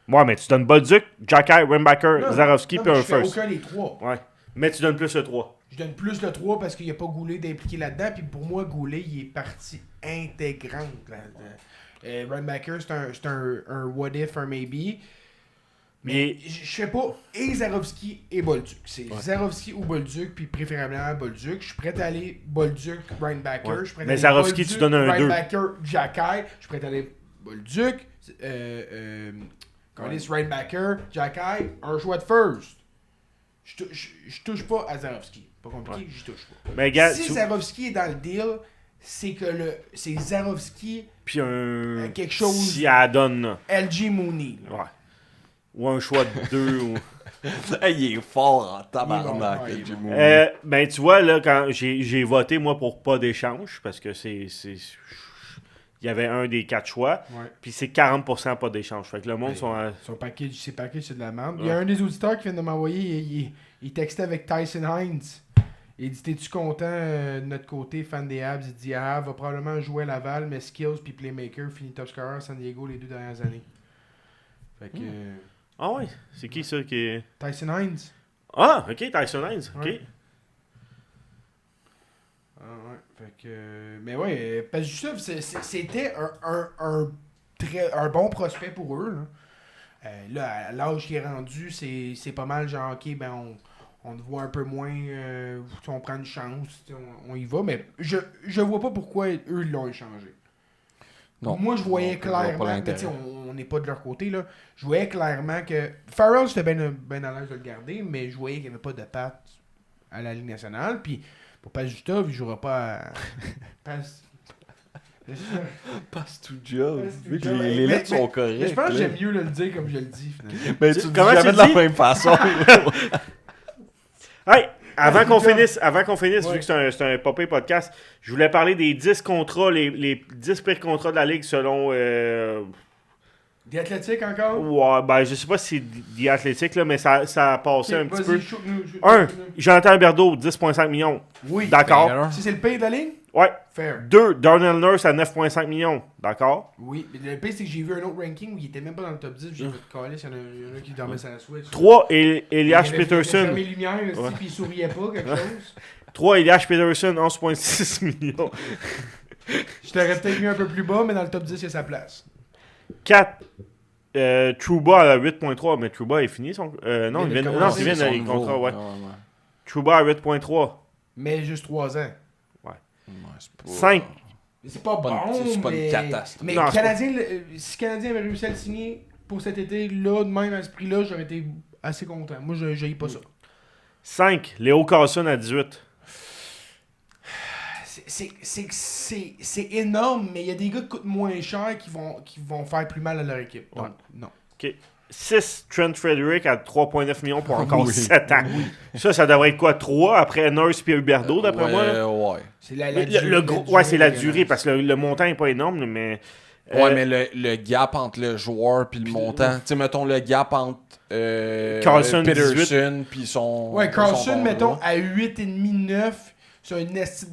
Ouais, mais tu donnes Bolduc, Jacky, Rainbacker, Zarovski, puis un je fais first. aucun des 3. Ouais. Mais tu donnes plus le 3. Je donne plus le 3 parce qu'il n'y a pas Goulet d'impliqué là-dedans. Puis pour moi, Goulet, il est partie intégrante. Rainbacker, c'est un what if, un maybe. Mais je fais pas et Zarovski et Bolduc. C'est Zarovski ou Bolduc, puis préférablement Bolduc. Je suis prêt à aller Bolduc, Rainbacker. Ouais. Je suis prêt à Mais aller Zarovski, Bolduc, tu donnes un 2. Rainbacker, Jacky. Je suis prêt à aller Bolduc, Rainbacker, Jacky, un choix de first. Je touche pas à Zarovski. Pas compliqué, j'y touche pas. Mais gars, Si Zarovski est dans le deal, c'est que c'est Zarovski puis un quelque chose si elle donne là. LG Mooney. Ouais. Ou un choix de 2 ou... Hey, il est fort en tabarnak, Il est bon, Jim ouais, Mooney. Ben tu vois là, quand j'ai voté moi pour pas d'échange, parce que il y avait un des 4 choix, Ouais. puis c'est 40% pas d'échange. Fait que le monde sont Ses packages, c'est de la merde. Il y a un des auditeurs qui vient de m'envoyer, il textait avec Tyson Hines. Il dit: T'es-tu content de notre côté, fan des Habs? Il dit: Ah, va probablement jouer à Laval, mais skills puis playmaker, finit top scorer à San Diego les 2 dernières années. Fait que. Ah ouais, c'est qui ça qui est... Tyson Hines. Ah, ok, Tyson Hines, ok. Ouais. Ah ouais, fait que... Mais ouais, parce que Justave, c'était un bon prospect pour eux. Là, à l'âge qui est rendu, c'est pas mal genre, ok, ben on te voit un peu moins, on prend une chance, on y va, mais je vois pas pourquoi eux ils l'ont échangé. Non. Moi, je voyais Non, je vois pas clairement, mais l'intérêt. tu sais, on n'est pas de leur côté, là. Je voyais clairement que Farrell, j'étais bien à l'aise de le garder, mais je voyais qu'il n'y avait pas de patte à la Ligue nationale. Puis, pour pas Justave, il ne jouera pas à. Passe tout job. Passe tout Vu que job. les lettres Mais- sont correctes. Mais je pense que là. j'aime mieux le dire comme je le dis, finalement. Mais tu le dis Comment tu jamais le de la dis? même façon. Hey, avant qu'on Good job. finisse, Ouais. vu que c'est un popé podcast, je voulais parler des 10 contrats, les 10 pires contrats de la Ligue selon... Des athlétiques encore? ouais, ben, je sais pas si c'est The Athletic, là, mais ça a passé Ok, un petit vas-y, peu. shoot-nous. 1. Jonathan Berdo, 10,5 millions. Oui. D'accord. Si c'est le pire de la ligne? Ouais. Fair. 2. Darnell Nurse à 9,5 millions. D'accord. Oui, mais le pire, c'est que j'ai vu un autre ranking où il était même pas dans le top 10. J'ai fait caler, il y en a qui dormaient sur la Switch. 3. Il Elias avait Peterson. fermé les lumières, aussi, Ouais. puis il souriait pas, quelque chose. 3. Elias Peterson, 11,6 millions. Je t'aurais peut-être mis un peu plus bas, mais dans le top 10, il y a sa place. 4. Trouba à 8.3, mais Trouba est fini son. Non, Il vient de non, commencer il vient Son d'aller nouveau, contrat, ouais. Trouba à 8.3. Mais juste 3 ans. Ouais, c'est pas- 5. Mais c'est pas Pas une- bon, c'est pas une mais... catastrophe. Mais Non, c'est Canadien, si le Canadien avait réussi à le signer pour cet été, là, de même à ce prix-là, j'aurais été assez content. Moi, je n'ai pas ça. 5. Léo Carlson à 18. C'est énorme, mais il y a des gars qui coûtent moins cher qui vont faire plus mal à leur équipe. Donc, non. OK. 6. Trent Frederick à 3.9 millions pour encore Oui. 7 ans. Ça devrait être quoi? 3 après Nurse et Huberdeau, d'après moi? Là? Ouais. C'est la Le durée, gros, la c'est la durée, durée, parce que le montant n'est pas énorme, mais... Ouais, mais le gap entre le joueur puis le montant. Tu sais, mettons le gap entre Carlson, Peterson puis son. Ouais, Carlson, son mettons, contrat. à 8,5-9, c'est un esti de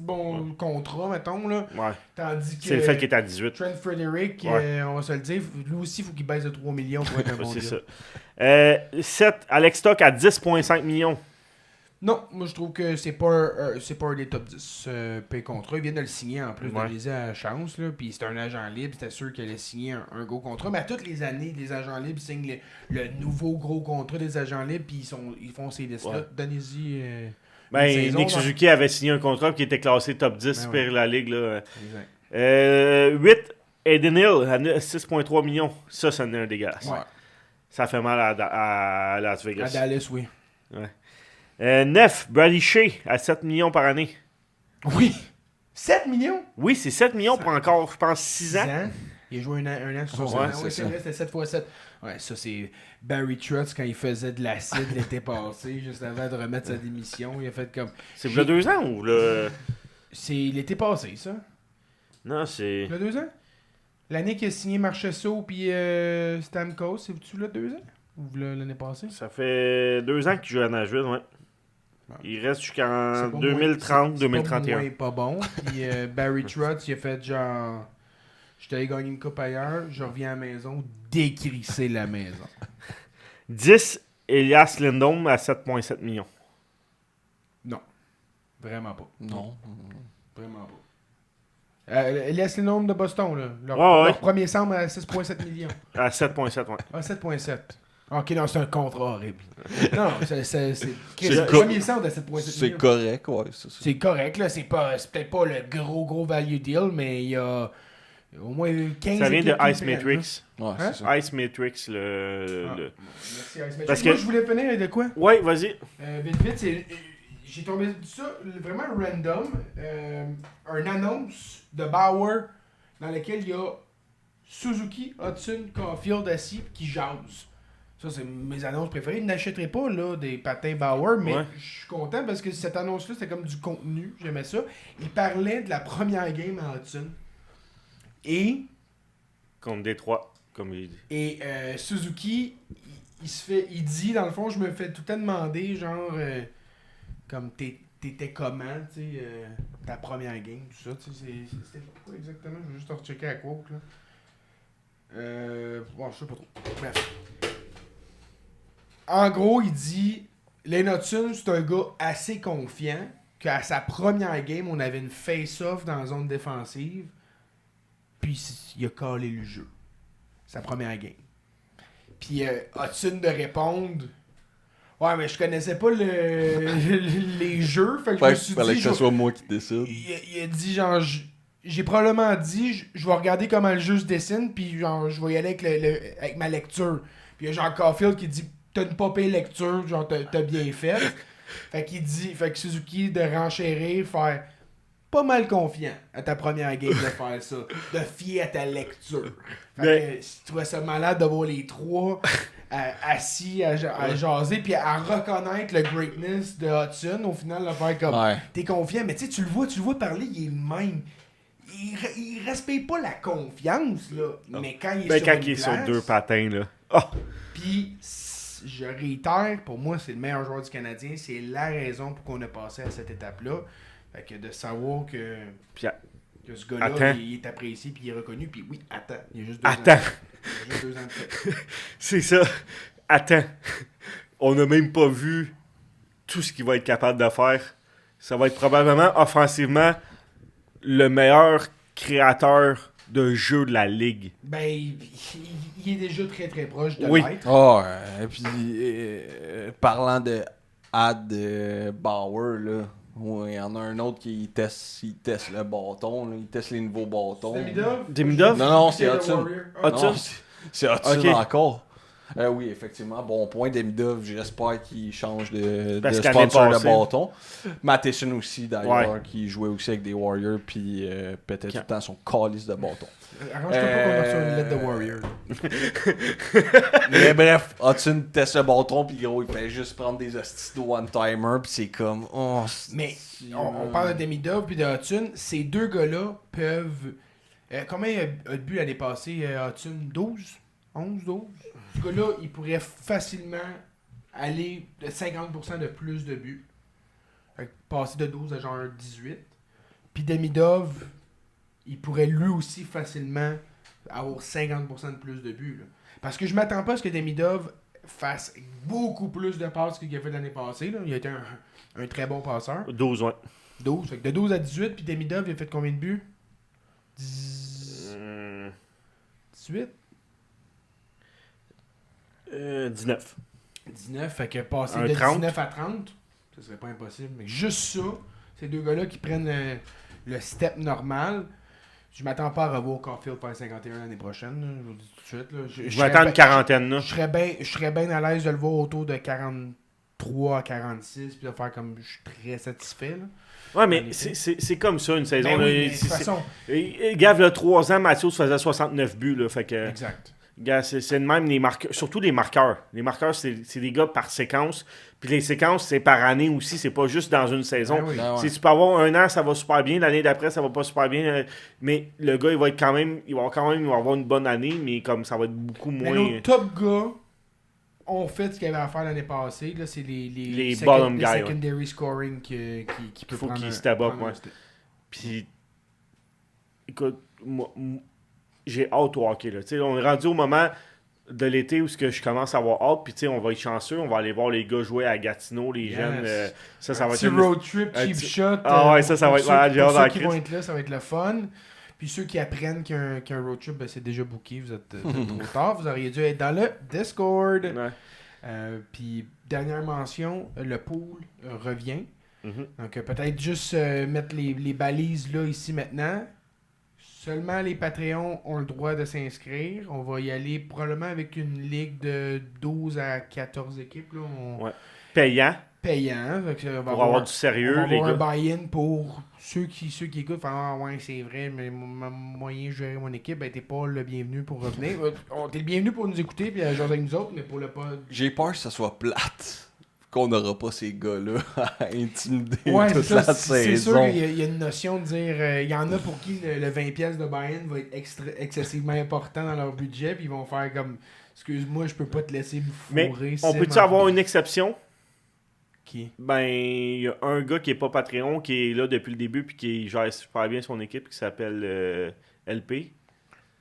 bon contrat, mettons, là. Ouais. Tandis que C'est le fait qu'il est à 18. Trent Frederick, Ouais. on va se le dire, lui aussi, il faut qu'il baisse de 3 millions pour être un bon C'est deal. ça. 7. Alex Stock à 10.5 millions. Non, moi je trouve que c'est pas un des top 10 pay contrat. Il vient de le signer en plus, Ouais. de laisser à la chance. Là. Puis c'est un agent libre, c'était sûr qu'il allait signer un gros contrat. Mais à toutes les années, les agents libres signent le nouveau gros contrat des agents libres, puis ils font ces listes-là. Ouais. Donnez-y. Ben, une saison, Nick là. Suzuki avait signé un contrat qui était classé top 10 Ben par la Ligue. Là. Exact. 8. Eden Hill à 6.3 millions. Ça en est un dégueulasse. Ouais. Ça fait mal à Las À Vegas. Dallas, oui. 9. Brady Shea à 7 millions par année. Oui! 7 millions? Oui, c'est 7 millions pour encore, je pense, 6 ans. Il a joué un an sur Ouais, 7 ans. c'est Oui, c'est ça. vrai, c'était 7 x 7. Ouais, ça c'est Barry Trotz quand il faisait de l'acide l'été passé, juste avant de remettre sa démission. Il a fait comme. C'est le 2 ans ou le. C'est l'été passé, ça? Non, c'est. Le 2 ans? L'année qu'il a signé Marchessault puis Stamkos, c'est-tu là 2 ans? Ou l'année passée? Ça fait 2 ans qu'il joue à Nashville, ouais. Il reste jusqu'en C'est pas 2030, moins- 2031. C'est pas moins pas bon. Puis Barry Trotz, il a fait genre. J'étais allé gagner une coupe ailleurs, je reviens à la maison, décrisser la maison. 10. Elias Lindholm à 7.7 millions. Non. Vraiment pas. Non. Vraiment pas. Elias Lindholm de Boston, là. Ouais. Leur premier semble à 6,7 millions. À 7.7, ouais. Ah, 7,7. Ok, non, c'est un contrat horrible. Non, c'est C'est le co- premier centre à 7,7 C'est millions. correct, ouais. C'est correct, là. C'est peut-être pas le gros value deal, mais il y a au moins 15 Ça vient de équipes qui Ice prennent, Matrix. Ouais, Hein? c'est ça. Ice Matrix, le. Ah. le- Merci, Ice Matrix. Parce Moi, que- je voulais finir de quoi? Ouais, vas-y. Vite, j'ai tombé sur ça vraiment random. Une annonce de Bauer dans laquelle il y a Suzuki, Hudson, Caulfield assis qui jasent. Ça, c'est mes annonces préférées. Je n'achèterai pas là, des patins Bauer, mais Ouais. je suis content parce que cette annonce-là, c'était comme du contenu. J'aimais ça. Il parlait de la première game à Hudson. Et Contre Détroit, comme il dit. Et Suzuki, il dit, dans le fond, je me fais tout le temps demander, genre, comme t'étais comment, tu sais, ta première game, tout ça, tu sais, c'était quoi exactement? Je vais juste rechecker la quote, là. Bon, je sais pas trop. Bref. En gros, il dit, Lane Hudson, c'est un gars assez confiant, qu'à sa première game, on avait une face-off dans la zone défensive, puis il a collé le jeu. Sa première game. Puis Hudson de répondre, ouais, mais je connaissais pas les jeux, fait que je me suis Fallait dit, que ce soit moi qui décide. il a dit genre, j'ai probablement dit, je vais regarder comment le jeu se dessine, puis genre, je vais y aller avec ma lecture. Puis il y a genre Caulfield qui dit, t'as une popée lecture, genre t'as bien fait. Fait que Suzuki de renchérir, faire pas mal confiant à ta première game de faire ça, de fier à ta lecture. Fait que si tu trouvais ça malade de voir les trois assis à jaser, puis à reconnaître le greatness de Hudson, au final, de faire comme, Ouais. t'es confiant, mais tu sais, tu le vois parler, il est le même. Il respecte pas la confiance, là, mais quand il est Ben, sur quand une il est sur place, 2 patins, là. Ah! puis, je réitère, pour moi, c'est le meilleur joueur du Canadien. C'est la raison pour qu'on a passé à cette étape-là. Fait que de savoir que Puis, ce gars-là, attends. il est apprécié puis il est reconnu. Puis oui, attends, il y a juste 2 Attends. ans. Il y a juste 2 ans de fait. c'est ça. Attends. On n'a même pas vu tout ce qu'il va être capable de faire. Ça va être probablement offensivement le meilleur créateur de jeux de la ligue. Ben, il est déjà très très proche de Oui. l'être. Et puis, parlant de Ad Bauer, là, il y en a un autre qui teste le bâton, là, il teste les nouveaux bâtons. Demidov? Non, c'est le Hudson. Warrior. Hudson? Non, c'est Hudson Ok. encore. Oui, effectivement. Bon point, Demidov. J'espère qu'il change de Parce qu'année sponsor de passée- bâton. Matheson aussi, d'ailleurs, Ouais. qui jouait aussi avec des Warriors, puis pétait tout le temps son calice de bâton. Arrange-toi pas qu'on a reçu une lettre de Warrior. Mais bref, Hudson teste le bâton, puis gros, il fait juste prendre des hosties de one-timer, puis c'est comme... Oh, Mais on parle de Demidov puis de Hudson. Ces deux gars-là peuvent... combien a de buts l'année passée, Hudson? 12? 11, 12? Ce gars-là, il pourrait facilement aller de 50% de plus de buts. Fait que passer de 12 à genre 18. Puis Demidov, il pourrait lui aussi facilement avoir 50% de plus de buts. Là. Parce que je m'attends pas à ce que Demidov fasse beaucoup plus de passes qu'il a fait l'année passée. Là. Il a été un très bon passeur. 12, ouais. 12. Fait que de 12 à 18, puis Demidov, il a fait combien de buts? 18? 19. 19, fait que passer Un de 30. 19 à 30, ce serait pas impossible. Mais juste ça, ces deux gars-là qui prennent le step normal, je m'attends pas à revoir Caulfield faire 51 l'année prochaine. Là, je vous le dis tout de suite. Là. Je m'attends une quarantaine, là. Je serais bien à l'aise de le voir autour de 43 à 46, puis de faire comme je suis très satisfait. Là. Ouais, mais c'est comme ça, une saison. Ben là. oui, mais de toute façon, Gave, là, 3 ans, Mathieu faisait 69 buts, là. Fait que... exact. Gars, c'est de même les marqueurs, surtout les marqueurs. Les marqueurs, c'est des gars par séquence. Puis les séquences, c'est par année aussi. C'est pas juste dans une saison. Ben oui. Ah ouais. Si tu peux avoir un an, ça va super bien. L'année d'après, ça va pas super bien. Mais le gars, il va avoir une bonne année, mais comme ça va être beaucoup Mais moins. nos top gars ont fait ce qu'il y avait à faire l'année passée. Là, c'est les bottom les guys, secondary scoring qui peut Faut prendre qu'ils un- step up, prendre un ouais. step. Puis, écoute, moi, j'ai hâte au hockey. Là. Tu sais, on est rendu au moment de l'été où ce que je commence à avoir hâte. Puis, tu sais, on va être chanceux. On va aller voir les gars jouer à Gatineau, les Yes. jeunes. Ça Un va petit être road trip, un cheap petit- shot. Ah ouais, ça va pour être ceux- malade, j'ai hâte pour en ceux qui vont Christ. être là, ça va être le fun. Puis ceux qui apprennent qu'un road trip, ben, c'est déjà booké. Vous êtes trop tard. Vous auriez dû être dans le Discord. Ouais. Puis, dernière mention, le pool revient. Mhm. Donc, peut-être juste mettre les balises là, ici, maintenant. Seulement les Patreons ont le droit de s'inscrire. On va y aller probablement avec une ligue de 12 à 14 équipes. Là. Ouais. Payant Payant. Fait que, on va pour avoir du sérieux, on va les avoir gars. un buy-in pour ceux qui écoutent. Faire, ah ouais, c'est vrai, mais moyen de gérer mon équipe, ben t'es pas le bienvenu pour revenir. T'es le bienvenu pour nous écouter puis jouer avec nous autres, mais pour le pod. J'ai peur que ça soit plate. Qu'on n'aura pas ces gars-là à intimider Ouais, toute c'est la ça. C'est sûr saison. qu'il y a une notion de dire. Il y en a pour qui le 20$ de buy-in va être excessivement important dans leur budget, puis ils vont faire comme excuse-moi, je peux pas te laisser me Mais fourrer. on Sim, peut-tu en avoir plus. une exception? Qui Ben, il y a un gars qui est pas Patreon, qui est là depuis le début, puis qui gère super bien son équipe, qui s'appelle LP.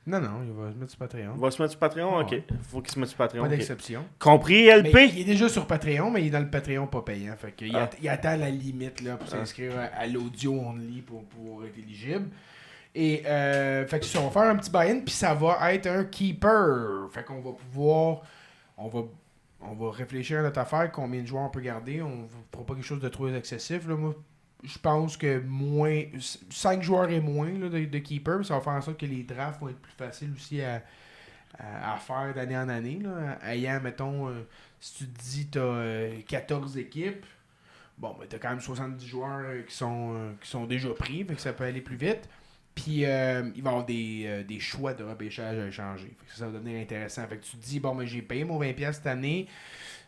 Non, il va se mettre sur Patreon. Il va se mettre sur Patreon? Ah Ok. ouais. Faut qu'il se mette sur Patreon. Pas ok. d'exception. Compris, Mais LP? il est déjà sur Patreon, mais il est dans le Patreon pas payant. Fait que Ah. il attend la limite là, pour s'inscrire à l'audio only pour être éligible. Et fait que ça, on va faire un petit buy-in, puis ça va être un keeper. Fait qu'on va pouvoir. On va réfléchir à notre affaire, combien de joueurs on peut garder. On ne fera pas quelque chose de trop excessif. Là. Moi, je pense que 5 joueurs et moins là, de keeper, ça va faire en sorte que les drafts vont être plus faciles aussi à faire d'année en année. Là. Ayant, mettons, si tu te dis tu as 14 équipes, bon, ben, tu as quand même 70 joueurs qui sont déjà pris, fait que ça peut aller plus vite. Puis il va y avoir des choix de repêchage à échanger. Fait que ça va devenir intéressant. Fait que tu te dis, bon, ben, j'ai payé mon 20$ cette année,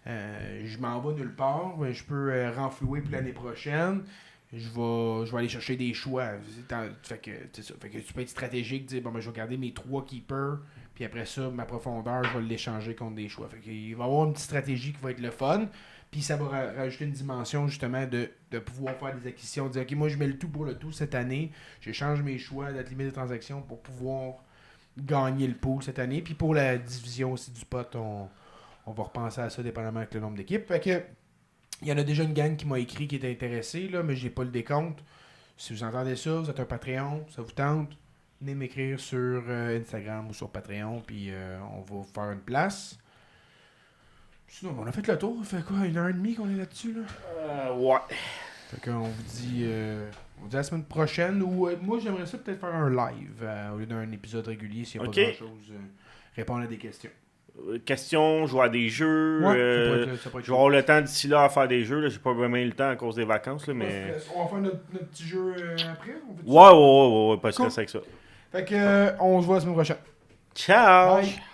je m'en vais nulle part, ben, je peux renflouer pour l'année prochaine. Je vais aller chercher des choix. Fait que, c'est ça. Fait que tu peux être stratégique, dire bon ben je vais garder mes 3 keepers, puis après ça, ma profondeur, je vais l'échanger contre des choix. Fait qu'il va y avoir une petite stratégie qui va être le fun. Puis ça va rajouter une dimension justement de pouvoir faire des acquisitions. Dire ok, moi je mets le tout pour le tout cette année. J'échange mes choix à date limite de transaction pour pouvoir gagner le pool cette année. Puis pour la division aussi du pot, on va repenser à ça dépendamment avec le nombre d'équipes. Fait que il y en a déjà une gang qui m'a écrit qui était intéressée, là, mais j'ai pas le décompte. Si vous entendez ça, vous êtes un Patreon, ça vous tente, venez m'écrire sur Instagram ou sur Patreon, puis on va vous faire une place. Sinon, on a fait le tour. Ça fait quoi, 1h30 qu'on est là-dessus, là? Ouais. Fait qu'on vous dit la semaine prochaine, ou moi j'aimerais ça peut-être faire un live au lieu d'un épisode régulier s'il n'y a Ok. pas grand-chose. Répondre à des questions. Questions, jouer à des jeux. Ouais, ça pourrait être je vais avoir le temps d'ici là à faire des jeux. Là. J'ai pas vraiment eu le temps à cause des vacances. Là, mais... On va faire notre petit jeu après. Ouais, pas de stress avec ça. Fait que on se voit la semaine prochaine. Ciao! Bye.